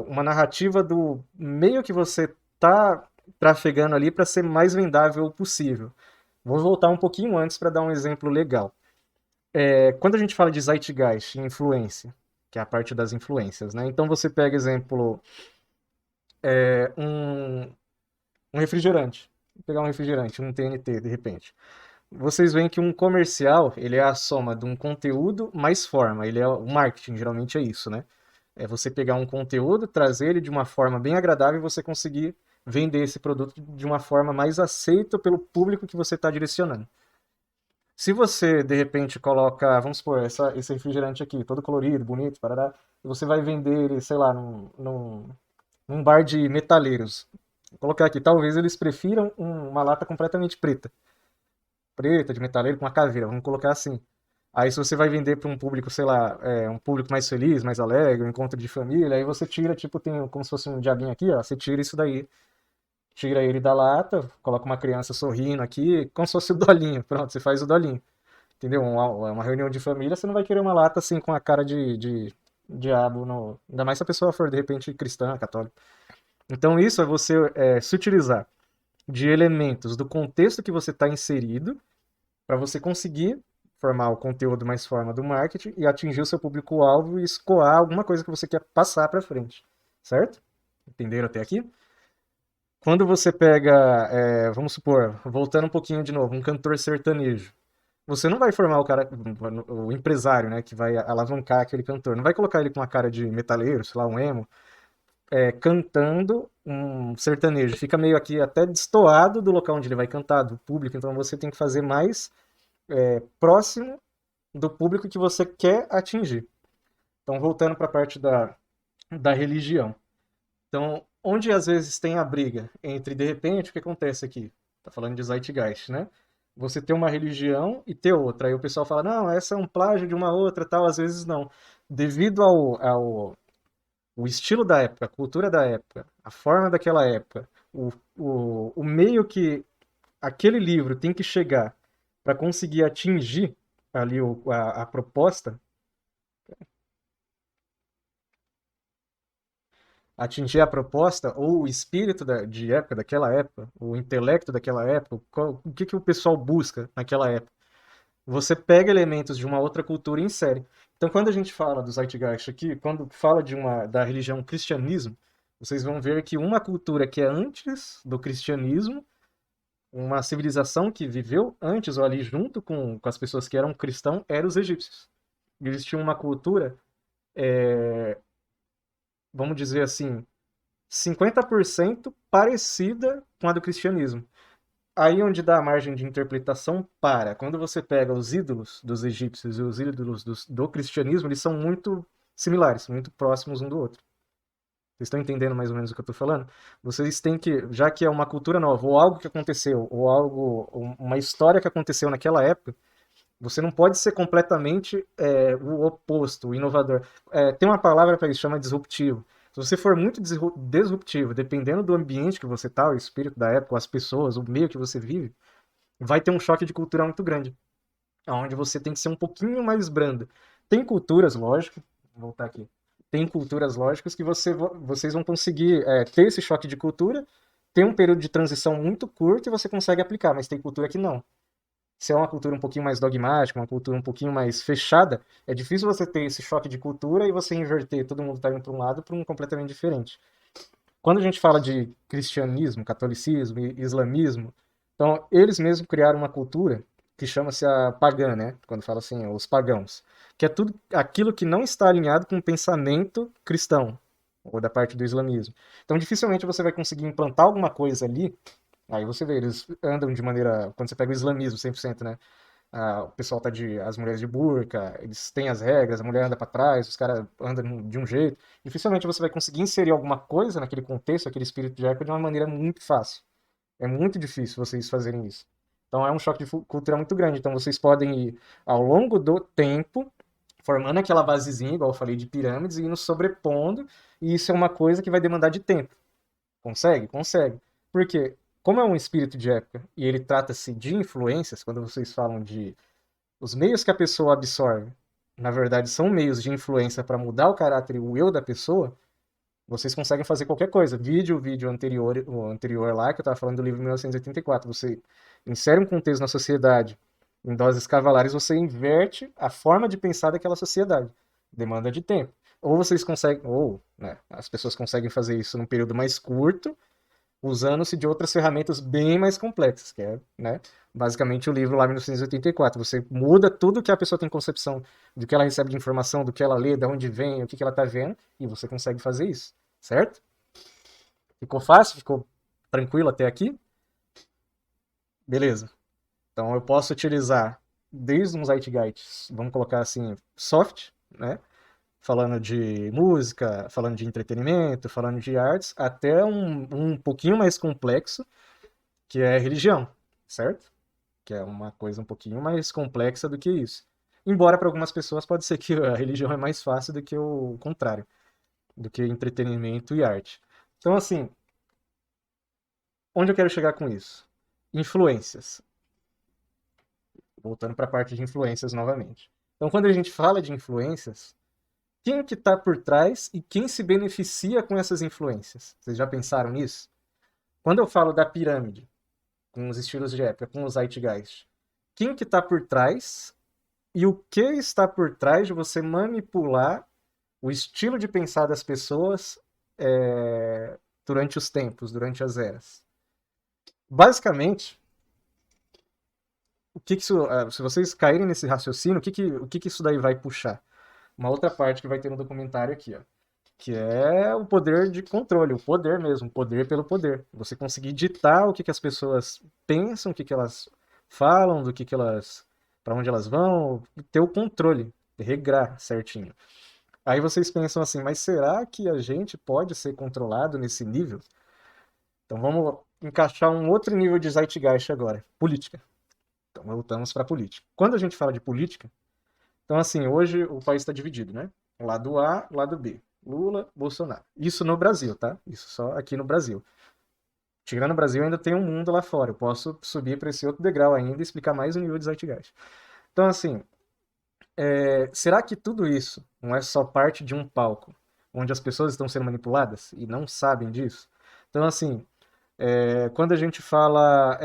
uma narrativa do meio que você tá trafegando ali para ser mais vendável possível. Vou voltar um pouquinho antes para dar um exemplo legal. Quando a gente fala de zeitgeist, influência, que é a parte das influências, né? Então você pega, exemplo, um, um refrigerante. Vou pegar um refrigerante, um TNT, de repente. Vocês veem que um comercial, ele é a soma de um conteúdo mais forma. Ele é o marketing, geralmente é isso, né? É você pegar um conteúdo, trazer ele de uma forma bem agradável e você conseguir vender esse produto de uma forma mais aceita pelo público que você está direcionando. Se você, de repente, coloca, vamos supor, esse refrigerante aqui, todo colorido, bonito, parará, e você vai vender ele, sei lá, num bar de metaleiros. Vou colocar aqui, talvez eles prefiram uma lata completamente preta. Preta, de metaleiro, com uma caveira, vamos colocar assim. Aí se você vai vender para um público, sei lá, um público mais feliz, mais alegre, um encontro de família, aí você tira, tipo, tem como se fosse um diabinho aqui, ó, você tira isso daí. Tira ele da lata, coloca uma criança sorrindo aqui, como se fosse o dolinho. Pronto, você faz o dolinho. Entendeu? Uma reunião de família, você não vai querer uma lata assim com a cara de diabo. No... Ainda mais se a pessoa for, de repente, cristã, católica. Então isso é você se utilizar de elementos do contexto que você está inserido para você conseguir formar o conteúdo mais forma do marketing e atingir o seu público-alvo e escoar alguma coisa que você quer passar para frente. Certo? Entenderam até aqui? Quando você pega, vamos supor, voltando um pouquinho de novo, um cantor sertanejo, você não vai formar o cara, o empresário, né, que vai alavancar aquele cantor. Não vai colocar ele com uma cara de metaleiro, sei lá, um emo, cantando um sertanejo. Fica meio aqui até destoado do local onde ele vai cantar, do público. Então você tem que fazer mais próximo do público que você quer atingir. Então voltando para a parte da religião. Então, onde às vezes tem a briga entre, de repente, o que acontece aqui? Tá falando de Zeitgeist, né? Você ter uma religião e ter outra. Aí o pessoal fala, não, essa é um plágio de uma outra, tal. Às vezes não. Devido o estilo da época, a cultura da época, a forma daquela época, o meio que aquele livro tem que chegar para conseguir atingir ali a proposta, atingir a proposta ou o espírito de época, daquela época, o intelecto daquela época, o que o pessoal busca naquela época. Você pega elementos de uma outra cultura e insere. Então, quando a gente fala do Zeitgeist aqui, quando fala da religião cristianismo, vocês vão ver que uma cultura que é antes do cristianismo, uma civilização que viveu antes ou ali junto com as pessoas que eram cristãos, eram os egípcios. Eles tinham uma cultura, vamos dizer assim, 50% parecida com a do cristianismo. Aí onde dá a margem de interpretação para. Quando você pega os ídolos dos egípcios e os ídolos do cristianismo, eles são muito similares, muito próximos um do outro. Vocês estão entendendo mais ou menos o que eu estou falando? Vocês têm que, já que é uma cultura nova, ou algo que aconteceu, ou uma história que aconteceu naquela época, você não pode ser completamente o oposto, o inovador. Tem uma palavra para isso, chama disruptivo. Se você for muito disruptivo, dependendo do ambiente que você está, o espírito da época, as pessoas, o meio que você vive, vai ter um choque de cultura muito grande. Onde você tem que ser um pouquinho mais brando. Tem culturas, lógico, vou voltar aqui. Tem culturas lógicas que vocês vão conseguir ter esse choque de cultura, ter um período de transição muito curto e você consegue aplicar, mas tem cultura que não. Se é uma cultura um pouquinho mais dogmática, uma cultura um pouquinho mais fechada, é difícil você ter esse choque de cultura e você inverter, todo mundo tá indo para um lado para um completamente diferente. Quando a gente fala de cristianismo, catolicismo e islamismo, então eles mesmos criaram uma cultura que chama-se a pagã, né? Quando fala assim, os pagãos, que é tudo aquilo que não está alinhado com o pensamento cristão ou da parte do islamismo. Então dificilmente você vai conseguir implantar alguma coisa ali. Aí você vê, eles andam de maneira, quando você pega o islamismo 100%, né? O pessoal tá as mulheres de burca, eles têm as regras, a mulher anda para trás, os caras andam de um jeito. Dificilmente você vai conseguir inserir alguma coisa naquele contexto, aquele espírito de época, de uma maneira muito fácil. É muito difícil vocês fazerem isso. Então é um choque de cultura muito grande. Então vocês podem ir ao longo do tempo formando aquela basezinha, igual eu falei, de pirâmides, e indo sobrepondo, e isso é uma coisa que vai demandar de tempo. Consegue? Consegue. Porque, como é um espírito de época e ele trata-se de influências, quando vocês falam de os meios que a pessoa absorve, na verdade, são meios de influência para mudar o caráter e o eu da pessoa, vocês conseguem fazer qualquer coisa. O vídeo anterior, o anterior lá, que eu estava falando do livro 1984, você insere um contexto na sociedade em doses cavalares, você inverte a forma de pensar daquela sociedade. Demanda de tempo. Ou vocês conseguem, ou né, as pessoas conseguem fazer isso num período mais curto, usando-se de outras ferramentas bem mais complexas, que é, né, basicamente o livro lá 1984. Você muda tudo que a pessoa tem concepção do que ela recebe de informação, do que ela lê, de onde vem, o que ela está vendo, e você consegue fazer isso, certo? Ficou fácil? Ficou tranquilo até aqui? Beleza. Então eu posso utilizar desde um Zeitgeist, vamos colocar assim, soft, né? Falando de música, falando de entretenimento, falando de artes, até um pouquinho mais complexo, que é religião, certo? Que é uma coisa um pouquinho mais complexa do que isso. Embora para algumas pessoas pode ser que a religião é mais fácil do que o contrário, do que entretenimento e arte. Então, assim, onde eu quero chegar com isso? Influências. Voltando para a parte de influências novamente. Então, quando a gente fala de influências, quem que está por trás e quem se beneficia com essas influências? Vocês já pensaram nisso? Quando eu falo da pirâmide, com os estilos de época, com os Zeitgeist, quem que está por trás e o que está por trás de você manipular o estilo de pensar das pessoas durante os tempos, durante as eras? Basicamente, o que que isso, se vocês caírem nesse raciocínio, o que que isso daí vai puxar? Uma outra parte que vai ter no documentário aqui, ó, que é o poder de controle, o poder mesmo, o poder pelo poder. Você conseguir ditar o que que as pessoas pensam, o que que elas falam, do que elas, para onde elas vão, ter o controle, regrar certinho. Aí vocês pensam assim, mas será que a gente pode ser controlado nesse nível? Então vamos encaixar um outro nível de Zeitgeist agora, política. Então voltamos para política. Quando a gente fala de política, então assim, hoje o país está dividido, né? Lado A, lado B. Lula, Bolsonaro. Isso no Brasil, tá? Isso só aqui no Brasil. Tirando o Brasil, ainda tem um mundo lá fora. Eu posso subir para esse outro degrau ainda e explicar mais o nível de Zeitgeist. Então, assim, será que tudo isso não é só parte de um palco onde as pessoas estão sendo manipuladas e não sabem disso? Então, assim, quando a gente fala,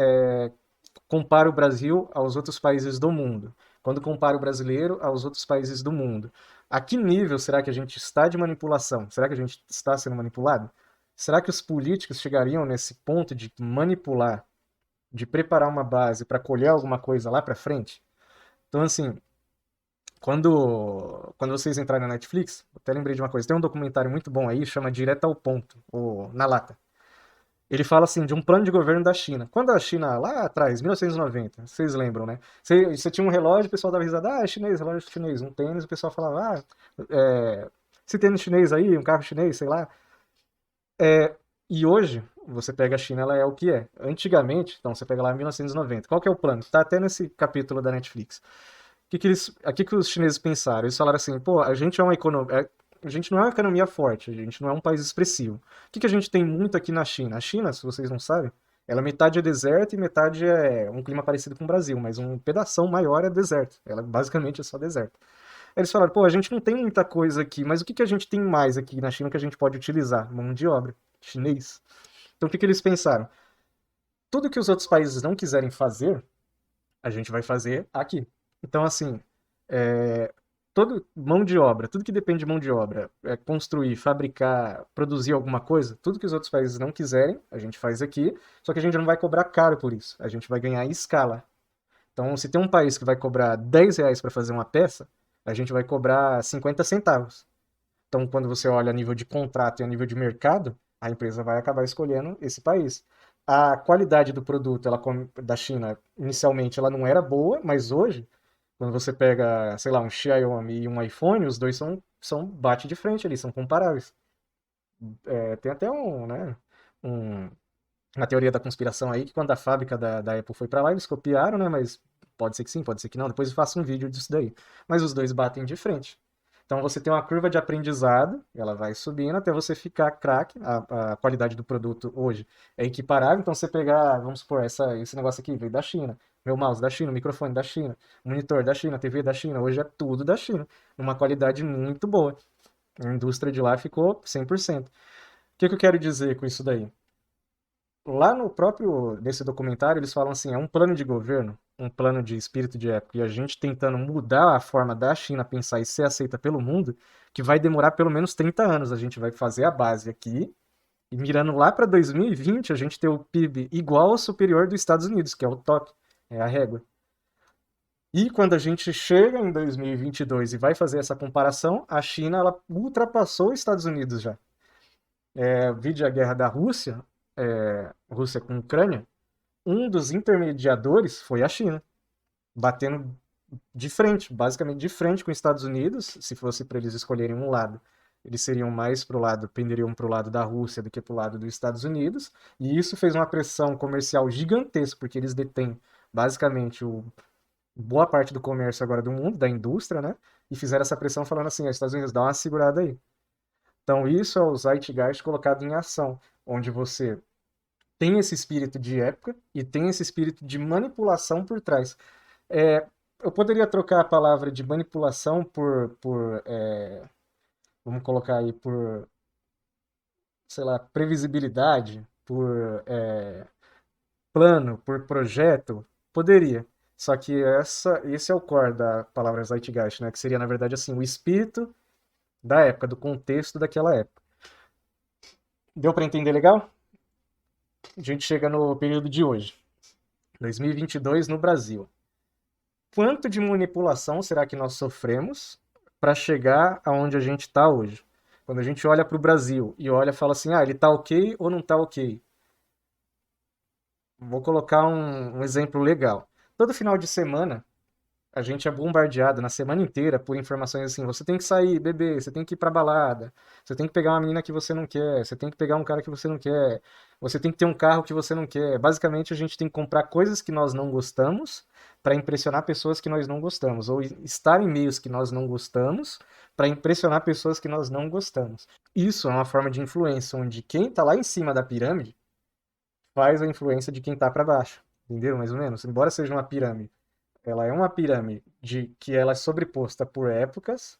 compara o Brasil aos outros países do mundo, quando compara o brasileiro aos outros países do mundo, a que nível será que a gente está de manipulação? Será que a gente está sendo manipulado? Será que os políticos chegariam nesse ponto de manipular, de preparar uma base para colher alguma coisa lá para frente? Então, assim, quando vocês entrarem na Netflix, até lembrei de uma coisa, tem um documentário muito bom aí, chama Direto ao Ponto, ou Na Lata. Ele fala assim de um plano de governo da China. Quando a China, lá atrás, 1990, vocês lembram, né? Você tinha um relógio, o pessoal dava risada, é chinês, relógio chinês. Um tênis, o pessoal falava, esse tênis chinês aí, um carro chinês, sei lá. E hoje, você pega a China, ela é o que é. Antigamente, então você pega lá em 1990, qual que é o plano? Tá até nesse capítulo da Netflix. O que que os chineses pensaram? Eles falaram assim, pô, a gente é uma economia, a gente não é uma economia forte, a gente não é um país expressivo. O que que a gente tem muito aqui na China? A China, se vocês não sabem, ela metade é deserto e metade é um clima parecido com o Brasil, mas um pedação maior é deserto. Ela basicamente é só deserto. Eles falaram, pô, a gente não tem muita coisa aqui, mas o que que a gente tem mais aqui na China que a gente pode utilizar? Mão de obra, chinês. Então o que que eles pensaram? Tudo que os outros países não quiserem fazer, a gente vai fazer aqui. Então, assim, mão de obra, tudo que depende de mão de obra, construir, fabricar, produzir alguma coisa, tudo que os outros países não quiserem, a gente faz aqui, só que a gente não vai cobrar caro por isso, a gente vai ganhar em escala. Então, se tem um país que vai cobrar R$ 10 para fazer uma peça, a gente vai cobrar 50 centavos. Então, quando você olha a nível de contrato e a nível de mercado, a empresa vai acabar escolhendo esse país. A qualidade do produto da China, inicialmente, ela não era boa, mas hoje, quando você pega, sei lá, um Xiaomi e um iPhone, os dois bate de frente ali, são comparáveis. Tem até um, uma teoria da conspiração aí, que quando a fábrica da Apple foi para lá, eles copiaram, né? Mas pode ser que sim, pode ser que não. Depois eu faço um vídeo disso daí. Mas os dois batem de frente. Então você tem uma curva de aprendizado, ela vai subindo até você ficar craque. A qualidade do produto hoje é equiparável. Então você pegar, vamos supor, esse negócio aqui veio da China. Meu mouse da China, microfone da China, monitor da China, TV da China. Hoje é tudo da China. Numa qualidade muito boa. A indústria de lá ficou 100%. O que eu quero dizer com isso daí? Lá no próprio, nesse documentário, eles falam assim, é um plano de governo, um plano de espírito de época, e a gente tentando mudar a forma da China pensar e ser aceita pelo mundo, que vai demorar pelo menos 30 anos. A gente vai fazer a base aqui, e mirando lá para 2020, a gente ter o PIB igual ou superior dos Estados Unidos, que é o top, é a régua. E quando a gente chega em 2022 e vai fazer essa comparação, a China ela ultrapassou os Estados Unidos já. Vide a guerra da Rússia, Rússia com Ucrânia, um dos intermediadores foi a China, batendo de frente, basicamente de frente com os Estados Unidos. Se fosse para eles escolherem um lado, eles seriam mais pro lado, penderiam para o lado da Rússia do que para o lado dos Estados Unidos, e isso fez uma pressão comercial gigantesca, porque eles detêm basicamente boa parte do comércio agora do mundo, da indústria, né? E fizeram essa pressão falando assim, os Estados Unidos, dá uma segurada aí. Então isso é o Zeitgeist colocado em ação, onde você tem esse espírito de época e tem esse espírito de manipulação por trás. É, eu poderia trocar a palavra de manipulação vamos colocar aí, por, sei lá, previsibilidade, por plano, por projeto, poderia. Só que esse é o core da palavra Zeitgeist, né? Que seria, na verdade, assim, o espírito da época, do contexto daquela época. Deu para entender legal? A gente chega no período de hoje, 2022 no Brasil. Quanto de manipulação será que nós sofremos para chegar aonde a gente está hoje? Quando a gente olha para o Brasil e olha e fala assim, ele está ok ou não está ok? Vou colocar um exemplo legal. Todo final de semana, a gente é bombardeado na semana inteira por informações assim, você tem que sair, beber, você tem que ir pra balada, você tem que pegar uma menina que você não quer, você tem que pegar um cara que você não quer, você tem que ter um carro que você não quer. Basicamente, a gente tem que comprar coisas que nós não gostamos para impressionar pessoas que nós não gostamos, ou estar em meios que nós não gostamos para impressionar pessoas que nós não gostamos. Isso é uma forma de influência, onde quem está lá em cima da pirâmide faz a influência de quem está para baixo. Entendeu? Mais ou menos. Embora seja uma pirâmide, ela é uma pirâmide que ela é sobreposta por épocas,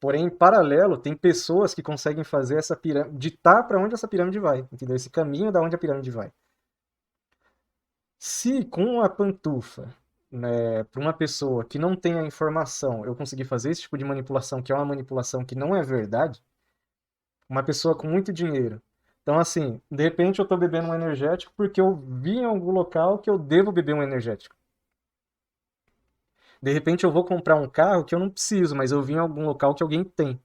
porém, em paralelo, tem pessoas que conseguem fazer essa pirâmide, ditar para onde essa pirâmide vai, entendeu? Esse caminho da onde a pirâmide vai. Se com a pantufa, né, para uma pessoa que não tem a informação, eu conseguir fazer esse tipo de manipulação, que é uma manipulação que não é verdade, uma pessoa com muito dinheiro. Então, assim, de repente eu estou bebendo um energético porque eu vi em algum local que eu devo beber um energético. De repente eu vou comprar um carro que eu não preciso, mas eu vi em algum local que alguém tem.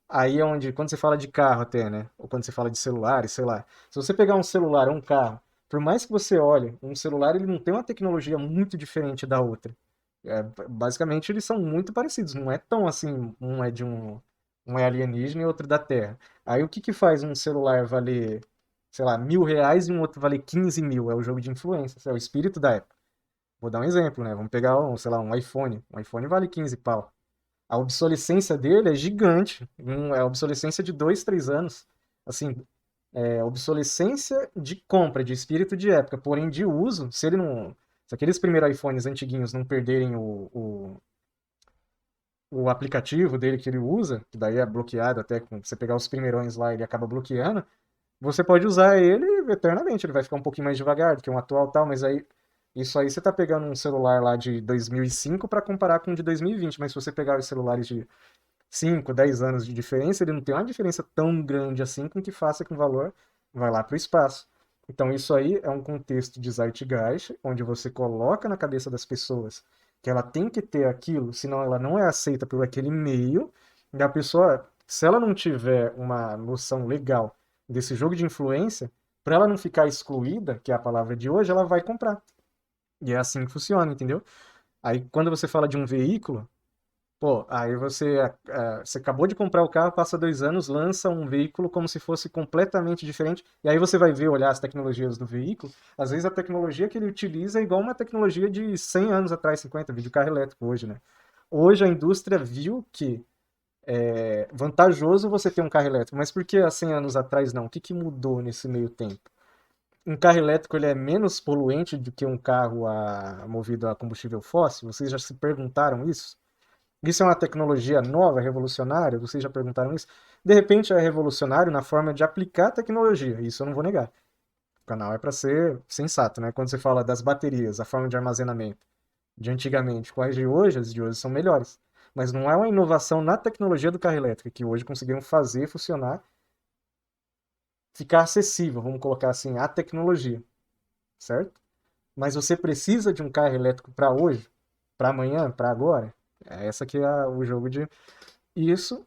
Aí é onde, quando você fala de carro até, né? Ou quando você fala de celulares, sei lá. Se você pegar um celular ou um carro, por mais que você olhe, um celular ele não tem uma tecnologia muito diferente da outra. Basicamente eles são muito parecidos, não é tão assim, um é alienígena e outro da Terra. Aí o que que faz um celular valer, sei lá, R$ 1.000 e um outro valer 15 mil? É o jogo de influência, é o espírito da época. Vou dar um exemplo, né? Vamos pegar, sei lá, um iPhone. Um iPhone vale 15 pau. A obsolescência dele é gigante. É a obsolescência de 2, 3 anos. Assim, obsolescência de compra, de espírito de época, porém de uso, se ele não. Se aqueles primeiros iPhones antiguinhos não perderem o aplicativo dele que ele usa, que daí é bloqueado até com você pegar os primeirões lá, ele acaba bloqueando, você pode usar ele eternamente, ele vai ficar um pouquinho mais devagar do que um atual tal, mas aí Isso aí você tá pegando um celular lá de 2005 para comparar com o de 2020, mas se você pegar os celulares de 5, 10 anos de diferença, ele não tem uma diferença tão grande assim com que faça que o valor vai lá para o espaço. Então isso aí é um contexto de Zeitgeist, onde você coloca na cabeça das pessoas que ela tem que ter aquilo, senão ela não é aceita por aquele meio, e a pessoa, se ela não tiver uma noção legal desse jogo de influência, para ela não ficar excluída, que é a palavra de hoje, ela vai comprar. E é assim que funciona, entendeu? Aí quando você fala de um veículo, pô, aí você acabou de comprar o carro, passa 2 anos, lança um veículo como se fosse completamente diferente, e aí você vai ver, olhar as tecnologias do veículo, às vezes a tecnologia que ele utiliza é igual uma tecnologia de 100 anos atrás, 50, vídeo carro elétrico hoje, né? Hoje a indústria viu que é vantajoso você ter um carro elétrico, mas por que há 100 anos atrás não? O que que mudou nesse meio tempo? Um carro elétrico ele é menos poluente do que um carro movido a combustível fóssil? Vocês já se perguntaram isso? Isso é uma tecnologia nova, revolucionária? Vocês já perguntaram isso? De repente é revolucionário na forma de aplicar a tecnologia, isso eu não vou negar. O canal é para ser sensato, né? Quando você fala das baterias, a forma de armazenamento de antigamente com as de hoje são melhores. Mas não é uma inovação na tecnologia do carro elétrico que hoje conseguiram fazer funcionar, ficar acessível, vamos colocar assim, a tecnologia, certo? Mas você precisa de um carro elétrico para hoje, para amanhã, para agora? É essa que é o jogo de. Isso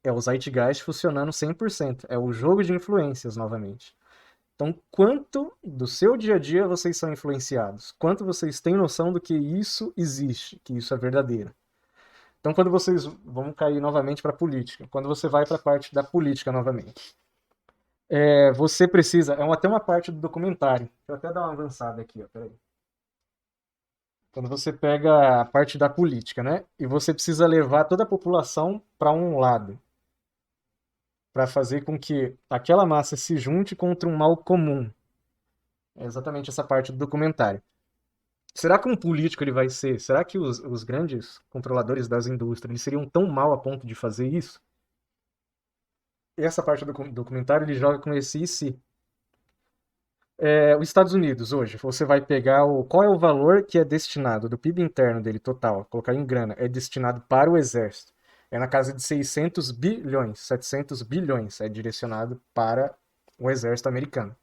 é o Zeitgeist funcionando 100%. É o jogo de influências novamente. Então, quanto do seu dia a dia vocês são influenciados? Quanto vocês têm noção do que isso existe, que isso é verdadeiro? Então, quando vocês vamos cair novamente para a política, quando você vai para a parte da política novamente, você precisa, até uma parte do documentário. Deixa eu até dar uma avançada aqui, ó, peraí. Quando você pega a parte da política, né? E você precisa levar toda a população para um lado, para fazer com que aquela massa se junte contra um mal comum. É exatamente essa parte do documentário. Será que um político ele vai ser? Será que os grandes controladores das indústrias eles seriam tão mal a ponto de fazer isso? E essa parte do documentário ele joga com esse e se. Os Estados Unidos hoje, você vai pegar qual é o valor que é destinado do PIB interno dele total, colocar em grana, é destinado para o exército. É na casa de 600 bilhões, 700 bilhões é direcionado para o exército americano.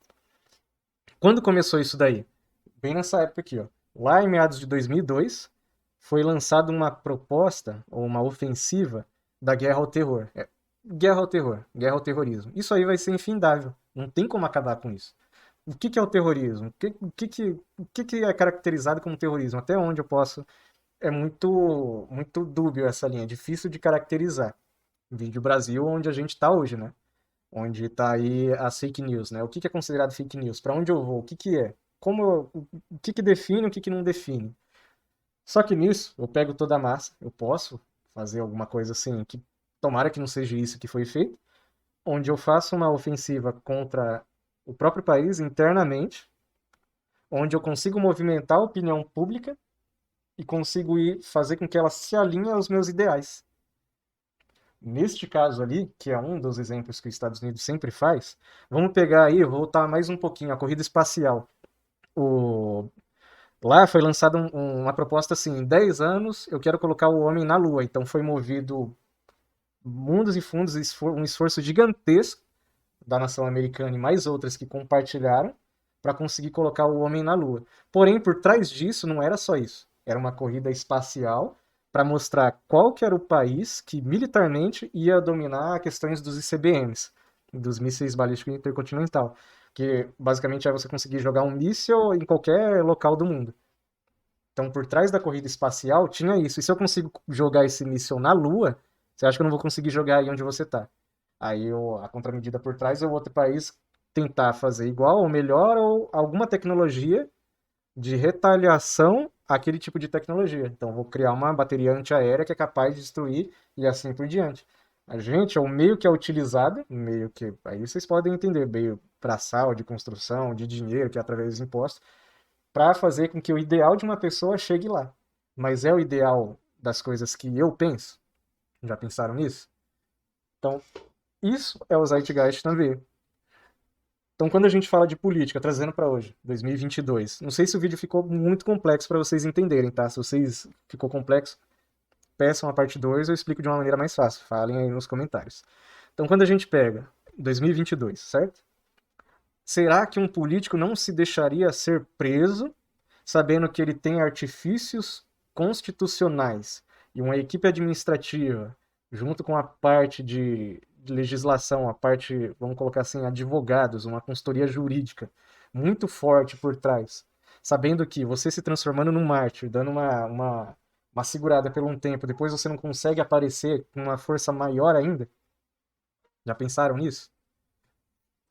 Quando começou isso daí? Bem nessa época aqui, ó. Lá em meados de 2002, foi lançada uma proposta ou uma ofensiva da guerra ao terror. Guerra ao terror, guerra ao terrorismo. Isso aí vai ser infindável. Não tem como acabar com isso. O que que é o terrorismo? O que que é caracterizado como terrorismo? Até onde eu posso? É muito dúbio essa linha, é difícil de caracterizar. Vídeo Brasil, onde a gente está hoje, né? Onde está aí as fake news, né? O que que é considerado fake news? Para onde eu vou? O que que é? O que que define, o que que não define? Só que nisso, eu pego toda a massa, eu posso fazer alguma coisa assim, que tomara que não seja isso que foi feito, onde eu faço uma ofensiva contra o próprio país internamente, onde eu consigo movimentar a opinião pública e consigo fazer com que ela se alinhe aos meus ideais. Neste caso ali, que é um dos exemplos que os Estados Unidos sempre faz, vamos pegar aí, voltar mais um pouquinho, a corrida espacial. O... Lá foi lançada uma proposta assim, em 10 anos eu quero colocar o homem na Lua. Então foi movido mundos e fundos, um esforço gigantesco da nação americana e mais outras que compartilharam para conseguir colocar o homem na Lua. Porém, por trás disso não era só isso. Era uma corrida espacial para mostrar qual que era o país que militarmente ia dominar questões dos ICBMs, dos mísseis balísticos intercontinental, que basicamente é você conseguir jogar um míssil em qualquer local do mundo. Então, por trás da corrida espacial tinha isso. E se eu consigo jogar esse míssil na Lua, você acha que eu não vou conseguir jogar aí onde você está? Aí a contramedida por trás é o outro país tentar fazer igual ou melhor ou alguma tecnologia de retaliação àquele tipo de tecnologia. Então, vou criar uma bateria antiaérea que é capaz de destruir e assim por diante. A gente é o meio que é utilizado, meio que, aí vocês podem entender, meio braçal, de construção, de dinheiro, que é através dos impostos, para fazer com que o ideal de uma pessoa chegue lá. Mas é o ideal das coisas que eu penso? Já pensaram nisso? Então, isso é o Zeitgeist também. Então, quando a gente fala de política, trazendo para hoje, 2022, não sei se o vídeo ficou muito complexo para vocês entenderem, tá? Se vocês ficou complexo, peçam a parte 2, eu explico de uma maneira mais fácil. Falem aí nos comentários. Então, quando a gente pega 2022, certo? Será que um político não se deixaria ser preso, sabendo que ele tem artifícios constitucionais e uma equipe administrativa, junto com a parte de legislação, a parte, vamos colocar assim, advogados, uma consultoria jurídica muito forte por trás, sabendo que você se transformando num mártir, dando uma segurada por um tempo, depois você não consegue aparecer com uma força maior ainda? Já pensaram nisso?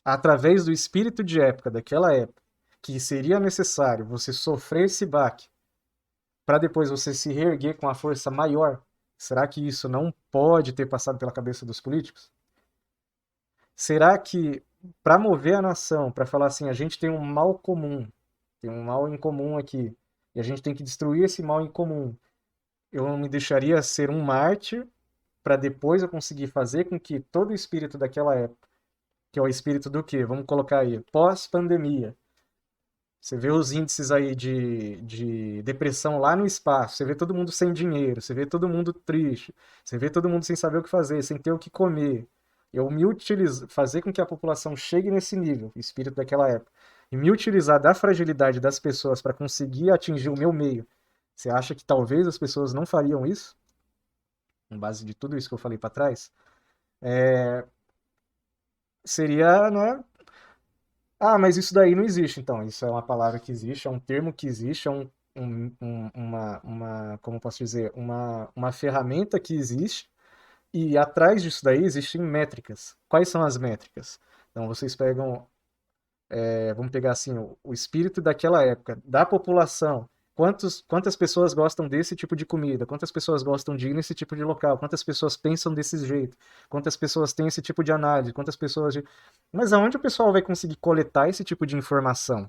Através do espírito de época, daquela época, que seria necessário você sofrer esse baque para depois você se reerguer com a força maior, será que isso não pode ter passado pela cabeça dos políticos? Será que, para mover a nação, para falar assim, a gente tem um mal comum, tem um mal em comum aqui, e a gente tem que destruir esse mal em comum, eu não me deixaria ser um mártir para depois eu conseguir fazer com que todo o espírito daquela época, que é o espírito do quê? Vamos colocar aí, pós-pandemia. Você vê os índices aí de depressão lá no espaço, você vê todo mundo sem dinheiro, você vê todo mundo triste, você vê todo mundo sem saber o que fazer, sem ter o que comer. Eu me fazer com que a população chegue nesse nível, o espírito daquela época, e me utilizar da fragilidade das pessoas para conseguir atingir o meu meio. Você acha que talvez as pessoas não fariam isso? Com base de tudo isso que eu falei para trás? Seria, né? Ah, mas isso daí não existe. Então, isso é uma palavra que existe, é um termo que existe, é como eu posso dizer, uma ferramenta que existe, e atrás disso daí existem métricas. Quais são as métricas? Então, vocês pegam, vamos pegar assim, o espírito daquela época, da população. Quantas pessoas gostam desse tipo de comida? Quantas pessoas gostam de ir nesse tipo de local? Quantas pessoas pensam desse jeito? Quantas pessoas têm esse tipo de análise? Quantas pessoas... Mas aonde o pessoal vai conseguir coletar esse tipo de informação?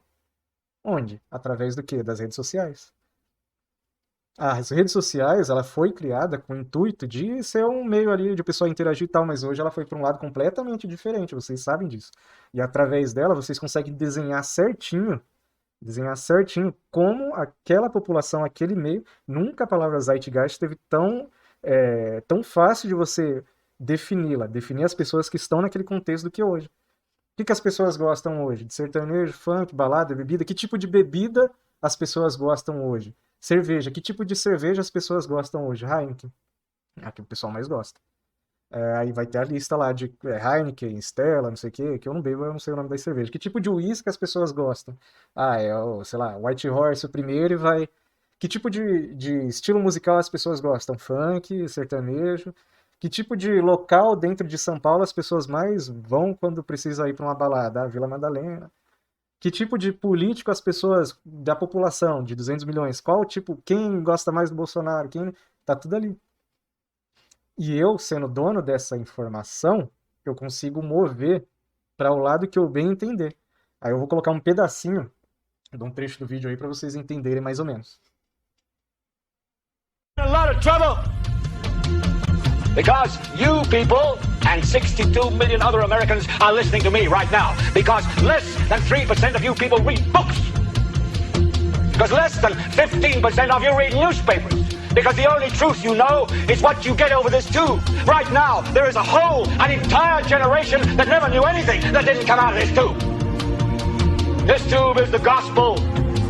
Onde? Através do quê? Das redes sociais. As redes sociais, ela foi criada com o intuito de ser um meio ali de o pessoal interagir e tal, mas hoje ela foi para um lado completamente diferente, vocês sabem disso. E através dela, vocês conseguem desenhar certinho como aquela população, aquele meio, nunca a palavra Zeitgeist esteve tão fácil de você defini-la, definir as pessoas que estão naquele contexto do que hoje. O que as pessoas gostam hoje? De sertanejo, funk, balada, bebida? Que tipo de bebida as pessoas gostam hoje? Cerveja. Que tipo de cerveja as pessoas gostam hoje? Heineken. É a que o pessoal mais gosta. Aí vai ter a lista lá de Heineken, Stella, não sei o que eu não bebo, eu não sei o nome da cerveja. Que tipo de uísque as pessoas gostam? Sei lá, White Horse o primeiro e vai... Que tipo de estilo musical as pessoas gostam? Funk, sertanejo. Que tipo de local dentro de São Paulo as pessoas mais vão quando precisa ir para uma balada? Vila Madalena. Que tipo de político as pessoas da população de 200 milhões? Quem gosta mais do Bolsonaro? Tá tudo ali. E eu, sendo dono dessa informação, eu consigo mover para o lado que eu bem entender. Aí eu vou colocar um pedacinho de um trecho do vídeo aí para vocês entenderem mais ou menos. A lot of trouble because you people and 62 million other Americans are listening to me right now because less than 3% of you people read books, because less than 15% of you read newspapers, because the only truth you know is what you get over this tube. Right now, there is an entire generation that never knew anything that didn't come out of this tube. This tube is the gospel,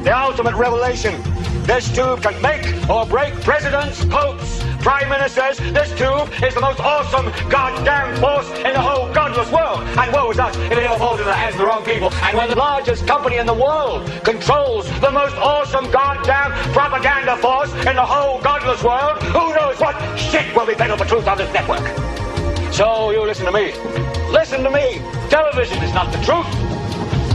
the ultimate revelation. This tube can make or break presidents, popes, prime ministers. This tube is the most awesome goddamn force in the whole godless world. And woe is us if it ever falls in the hands of the wrong people. And when the largest company in the world controls the most awesome goddamn propaganda force in the whole godless world, who knows what shit will be peddled for truth on this network. So you listen to me. Listen to me. Television is not the truth.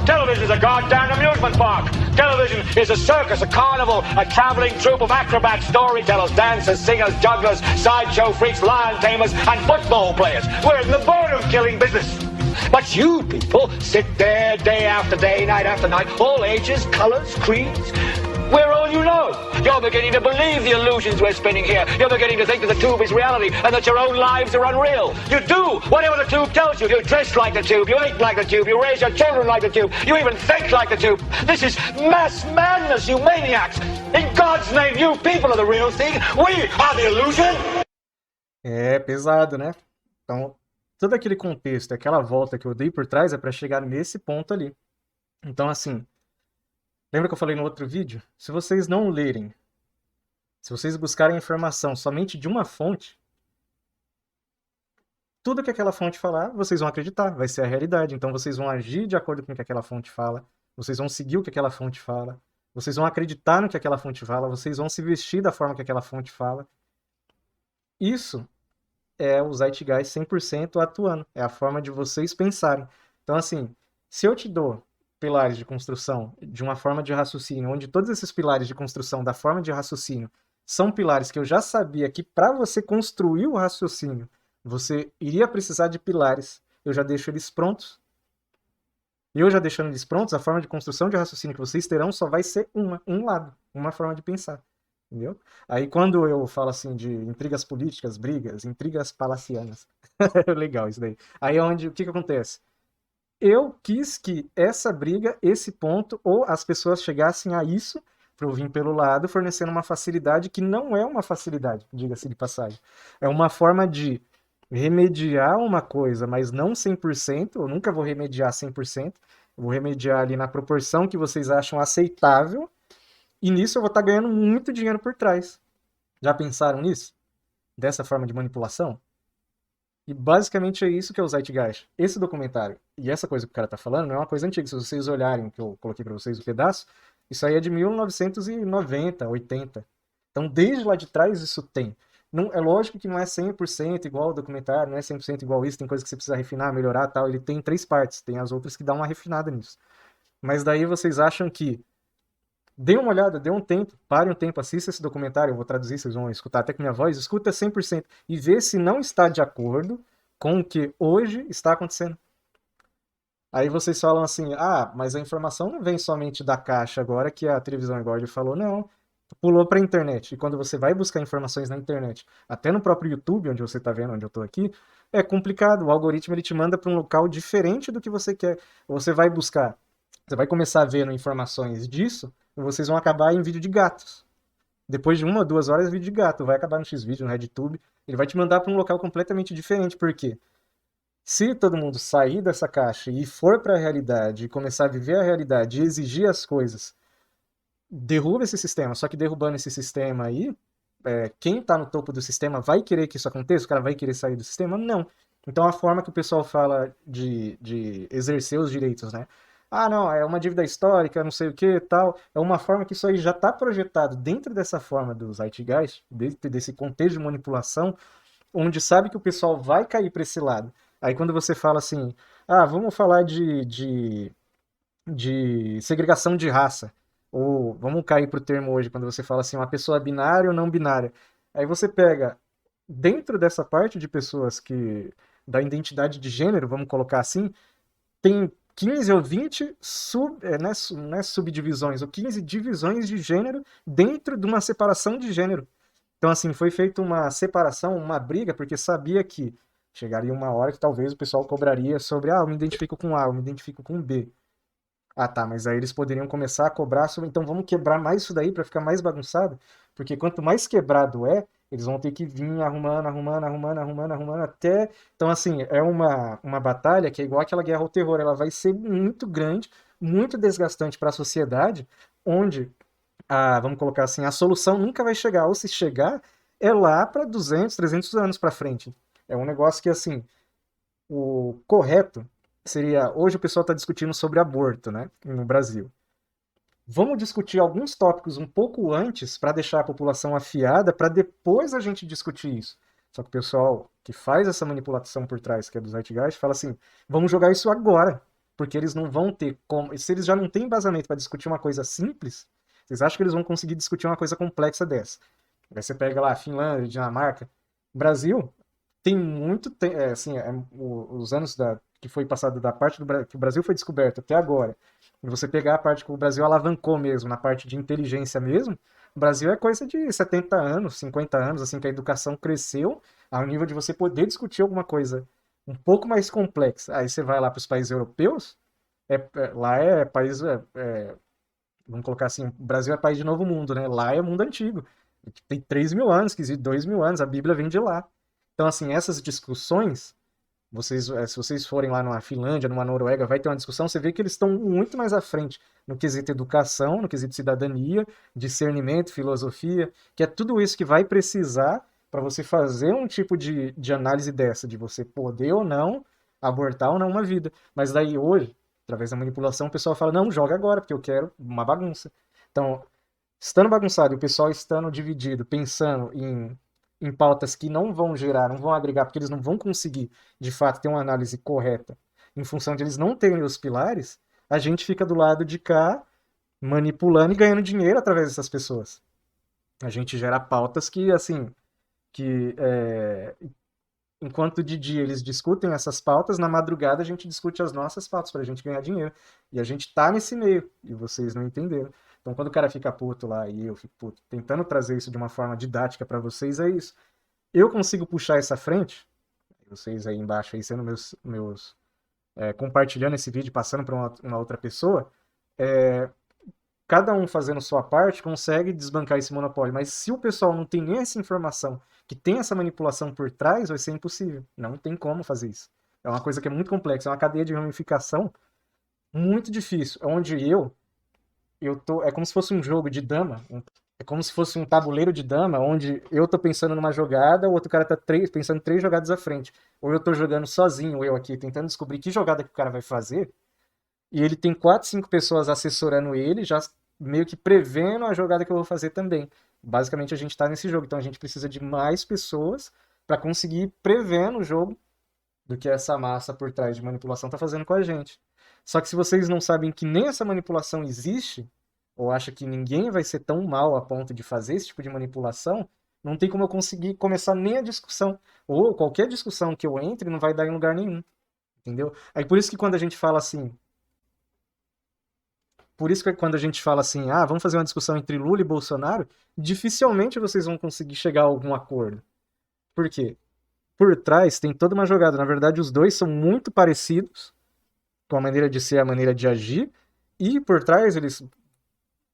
Television is a goddamn amusement park. Television is a circus, a carnival, a traveling troupe of acrobats, storytellers, dancers, singers, jugglers, sideshow freaks, lion tamers, and football players. We're in the boredom-killing business. But you people sit there day after day, night after night, all ages, colors, creeds, We're all you know. You're beginning to believe the illusions we're spinning here. You're beginning to think that the tube is reality and that your own lives are unreal. You do whatever the tube tells you. You dress like the tube. You eat like the tube. You raise your children like the tube. You even think like the tube. This is mass madness, you maniacs. In God's name, you people are the real thing. We are the illusion. É pesado, né? Então, todo aquele contexto, aquela volta que eu dei por trás é para chegar nesse ponto ali. Então, assim, lembra que eu falei no outro vídeo? Se vocês não lerem, se vocês buscarem informação somente de uma fonte, tudo que aquela fonte falar, vocês vão acreditar, vai ser a realidade. Então, vocês vão agir de acordo com o que aquela fonte fala, vocês vão seguir o que aquela fonte fala, vocês vão acreditar no que aquela fonte fala, vocês vão se vestir da forma que aquela fonte fala. Isso é o Zeitgeist 100% atuando. É a forma de vocês pensarem. Então, assim, se eu te dou pilares de construção de uma forma de raciocínio, onde todos esses pilares de construção da forma de raciocínio são pilares que eu já sabia que para você construir o raciocínio, você iria precisar de pilares. Eu já deixo eles prontos. E eu já deixando eles prontos, a forma de construção de raciocínio que vocês terão só vai ser um lado, uma forma de pensar. Entendeu? Aí quando eu falo assim de intrigas políticas, brigas, intrigas palacianas, legal isso daí. Aí o que acontece? Eu quis que essa briga, esse ponto, ou as pessoas chegassem a isso, para eu vir pelo lado, fornecendo uma facilidade que não é uma facilidade, diga-se de passagem. É uma forma de remediar uma coisa, mas não 100%, eu nunca vou remediar 100%, eu vou remediar ali na proporção que vocês acham aceitável, e nisso eu vou estar ganhando muito dinheiro por trás. Já pensaram nisso? Dessa forma de manipulação? E basicamente é isso que é o Zeitgeist. Esse documentário e essa coisa que o cara tá falando não é uma coisa antiga. Se vocês olharem, que eu coloquei para vocês o pedaço, isso aí é de 1990, 80. Então desde lá de trás isso tem. Não, é lógico que não é 100% igual o documentário, não é 100% igual isso, tem coisa que você precisa refinar, melhorar tal. Ele tem 3 partes, tem as outras que dão uma refinada nisso. Mas daí vocês acham que dê uma olhada, dê um tempo, pare um tempo, assista esse documentário, eu vou traduzir, vocês vão escutar até com minha voz, escuta 100% e vê se não está de acordo com o que hoje está acontecendo. Aí vocês falam assim, mas a informação não vem somente da caixa agora que a televisão, igual ele falou, não, pulou para a internet. E quando você vai buscar informações na internet, até no próprio YouTube, onde você está vendo, onde eu estou aqui, é complicado, o algoritmo ele te manda para um local diferente do que você quer. Você vai buscar, você vai começar vendo informações disso, vocês vão acabar em vídeo de gatos. Depois de 1 ou 2 horas, vídeo de gato. Vai acabar no Xvideo, no RedTube. Ele vai te mandar para um local completamente diferente. Por quê? Se todo mundo sair dessa caixa e for para a realidade, e começar a viver a realidade e exigir as coisas, derruba esse sistema. Só que derrubando esse sistema aí, quem está no topo do sistema vai querer que isso aconteça? O cara vai querer sair do sistema? Não. Então a forma que o pessoal fala de exercer os direitos, né? Não, é uma dívida histórica, não sei o que tal. É uma forma que isso aí já está projetado dentro dessa forma do Zeitgeist, dentro desse contexto de manipulação, onde sabe que o pessoal vai cair para esse lado. Aí quando você fala assim, vamos falar de segregação de raça, ou vamos cair para o termo hoje, quando você fala assim, uma pessoa binária ou não binária. Aí você pega, dentro dessa parte de pessoas da identidade de gênero, vamos colocar assim, tem 15 ou 20 subdivisões, ou 15 divisões de gênero dentro de uma separação de gênero. Então, assim, foi feita uma separação, uma briga, porque sabia que chegaria uma hora que talvez o pessoal cobraria sobre, eu me identifico com A, eu me identifico com B. Tá, mas aí eles poderiam começar a cobrar sobre, então vamos quebrar mais isso daí para ficar mais bagunçado, porque quanto mais quebrado eles vão ter que vir arrumando até... Então, assim, é uma batalha que é igual aquela guerra ao terror, ela vai ser muito grande, muito desgastante para a sociedade, onde, vamos colocar assim, a solução nunca vai chegar, ou se chegar, é lá para 200, 300 anos para frente. É um negócio que, assim, o correto seria... Hoje o pessoal está discutindo sobre aborto, né, no Brasil. Vamos discutir alguns tópicos um pouco antes para deixar a população afiada, para depois a gente discutir isso. Só que o pessoal que faz essa manipulação por trás, que é do Zeitgeist, fala assim, vamos jogar isso agora, porque eles não vão ter como... Se eles já não têm embasamento para discutir uma coisa simples, vocês acham que eles vão conseguir discutir uma coisa complexa dessa? Aí você pega lá Finlândia, Dinamarca, Brasil, tem muito tempo, os anos que foi passado da parte que o Brasil foi descoberto até agora, E você pegar a parte que o Brasil alavancou mesmo, na parte de inteligência mesmo, o Brasil é coisa de 70 anos, 50 anos, assim, que a educação cresceu ao nível de você poder discutir alguma coisa um pouco mais complexa. Aí você vai lá para os países europeus, lá é país, vamos colocar assim, o Brasil é país de novo mundo, né? Lá é mundo antigo. Tem 3.000 anos, 2.000 anos, a Bíblia vem de lá. Então, assim, essas discussões, se vocês forem lá numa Finlândia, numa Noruega, vai ter uma discussão, você vê que eles estão muito mais à frente no quesito educação, no quesito cidadania, discernimento, filosofia, que é tudo isso que vai precisar para você fazer um tipo de análise dessa, de você poder ou não abortar ou não uma vida. Mas daí hoje, através da manipulação, o pessoal fala, não, joga agora, porque eu quero uma bagunça. Então, estando bagunçado e o pessoal estando dividido, pensando em pautas que não vão gerar, não vão agregar, porque eles não vão conseguir, de fato, ter uma análise correta, em função de eles não terem os pilares, a gente fica do lado de cá, manipulando e ganhando dinheiro através dessas pessoas. A gente gera pautas que, assim, enquanto de dia eles discutem essas pautas, na madrugada a gente discute as nossas pautas para a gente ganhar dinheiro. E a gente tá nesse meio, e vocês não entenderam. Então, quando o cara fica puto lá e eu fico puto, tentando trazer isso de uma forma didática para vocês, é isso. Eu consigo puxar essa frente, vocês aí embaixo aí sendo compartilhando esse vídeo, passando para uma outra pessoa, cada um fazendo sua parte consegue desbancar esse monopólio. Mas se o pessoal não tem nem essa informação, que tem essa manipulação por trás, vai ser impossível. Não tem como fazer isso. É uma coisa que é muito complexa, é uma cadeia de ramificação muito difícil, onde é como se fosse um jogo de dama, é como se fosse um tabuleiro de dama, onde eu tô pensando numa jogada, o outro cara tá pensando 3 jogadas à frente. Ou eu tô jogando sozinho, eu aqui, tentando descobrir que jogada que o cara vai fazer, e ele tem 4, 5 pessoas assessorando ele, já meio que prevendo a jogada que eu vou fazer também. Basicamente a gente tá nesse jogo, então a gente precisa de mais pessoas para conseguir prever no jogo do que essa massa por trás de manipulação tá fazendo com a gente. Só que se vocês não sabem que nem essa manipulação existe, ou acham que ninguém vai ser tão mal a ponto de fazer esse tipo de manipulação, não tem como eu conseguir começar nem a discussão. Ou qualquer discussão que eu entre não vai dar em lugar nenhum. Entendeu? Aí por isso que quando a gente fala assim. Por isso que quando a gente fala assim, vamos fazer uma discussão entre Lula e Bolsonaro, dificilmente vocês vão conseguir chegar a algum acordo. Por quê? Por trás tem toda uma jogada. Na verdade, os dois são muito parecidos, com a maneira de ser, a maneira de agir, e por trás eles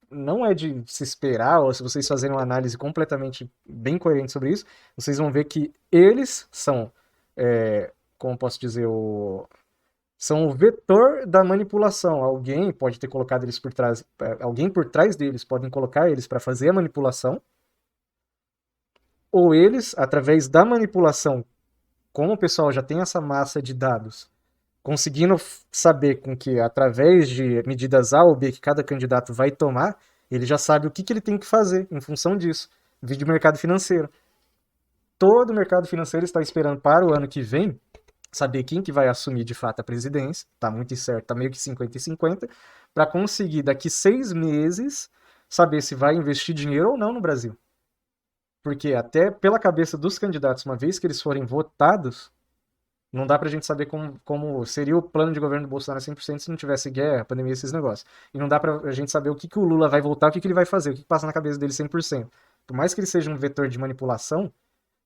não é de se esperar, ou se vocês fazerem uma análise completamente bem coerente sobre isso, vocês vão ver que eles são, como posso dizer, são o vetor da manipulação. Alguém pode ter colocado eles por trás, alguém por trás deles podem colocar eles para fazer a manipulação, ou eles, através da manipulação, como o pessoal já tem essa massa de dados, conseguindo saber com que, através de medidas A ou B que cada candidato vai tomar, ele já sabe o que ele tem que fazer em função disso. Vídeo mercado financeiro. Todo o mercado financeiro está esperando para o ano que vem saber quem que vai assumir de fato a presidência, tá muito incerto, tá meio que 50 e 50, para conseguir daqui 6 meses saber se vai investir dinheiro ou não no Brasil. Porque até pela cabeça dos candidatos, uma vez que eles forem votados, não dá pra gente saber como seria o plano de governo do Bolsonaro 100% se não tivesse guerra, pandemia, esses negócios. E não dá pra gente saber o que o Lula vai voltar, o que ele vai fazer, o que passa na cabeça dele 100%. Por mais que ele seja um vetor de manipulação,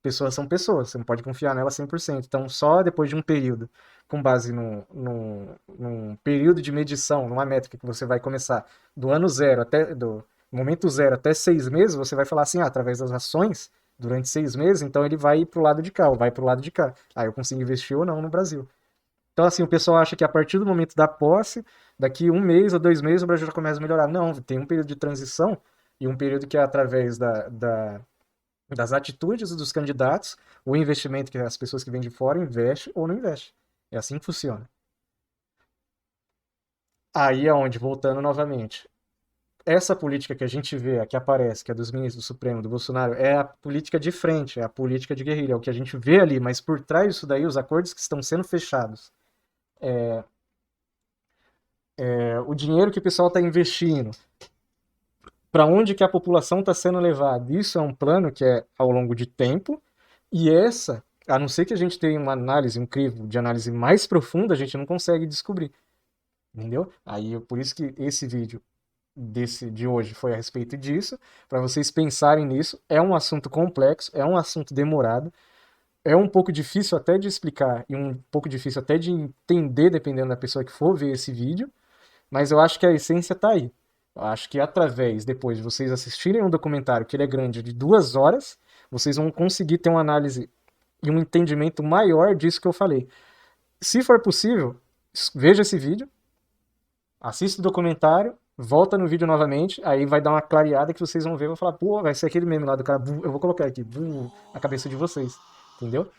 pessoas são pessoas, você não pode confiar nela 100%. Então, só depois de um período, com base num período de medição, numa métrica que você vai começar do momento zero até 6 meses, você vai falar assim, através das ações, durante 6 meses, então ele vai pro lado de cá, ou vai pro lado de cá. Aí eu consigo investir ou não no Brasil. Então, assim, o pessoal acha que a partir do momento da posse, daqui 1 mês ou 2 meses, o Brasil já começa a melhorar. Não, tem um período de transição e um período que é através das atitudes dos candidatos, o investimento que as pessoas que vêm de fora investem ou não investem. É assim que funciona. Aí é onde, voltando novamente, essa política que a gente vê, a que aparece, que é dos ministros do Supremo, do Bolsonaro, é a política de frente, é a política de guerrilha, é o que a gente vê ali, mas por trás disso daí, os acordos que estão sendo fechados, o dinheiro que o pessoal está investindo, para onde que a população está sendo levada, isso é um plano que é ao longo de tempo, e a não ser que a gente tenha uma análise, um crivo de análise mais profunda, a gente não consegue descobrir. Entendeu? Aí, por isso que esse vídeo de hoje foi a respeito disso, para vocês pensarem nisso. É um assunto complexo, é um assunto demorado, é um pouco difícil até de explicar e um pouco difícil até de entender, dependendo da pessoa que for ver esse vídeo, mas eu acho que a essência está aí. Eu acho que através, depois de vocês assistirem um documentário, que ele é grande, de 2 horas, vocês vão conseguir ter uma análise e um entendimento maior disso que eu falei. Se for possível, veja esse vídeo, assista o documentário, volta no vídeo novamente, aí vai dar uma clareada que vocês vão ver, vão falar, pô, vai ser aquele meme lá do cara, eu vou colocar aqui, na cabeça de vocês, entendeu?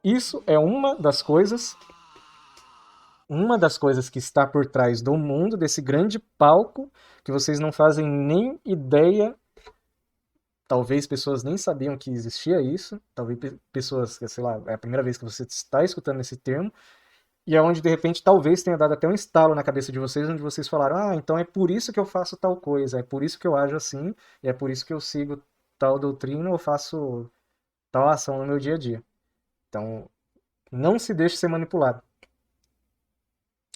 Isso é uma das coisas que está por trás do mundo, desse grande palco, que vocês não fazem nem ideia. Talvez pessoas nem sabiam que existia isso, talvez pessoas, sei lá, é a primeira vez que você está escutando esse termo, e é onde de repente talvez tenha dado até um estalo na cabeça de vocês, onde vocês falaram, ah, então é por isso que eu faço tal coisa, é por isso que eu ajo assim, e é por isso que eu sigo tal doutrina ou faço tal ação no meu dia a dia. Então, não se deixe ser manipulado.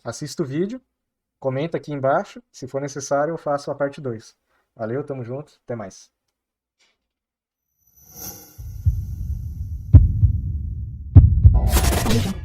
Assista o vídeo, comenta aqui embaixo, se for necessário eu faço a parte 2. Valeu, tamo junto, até mais. Audio.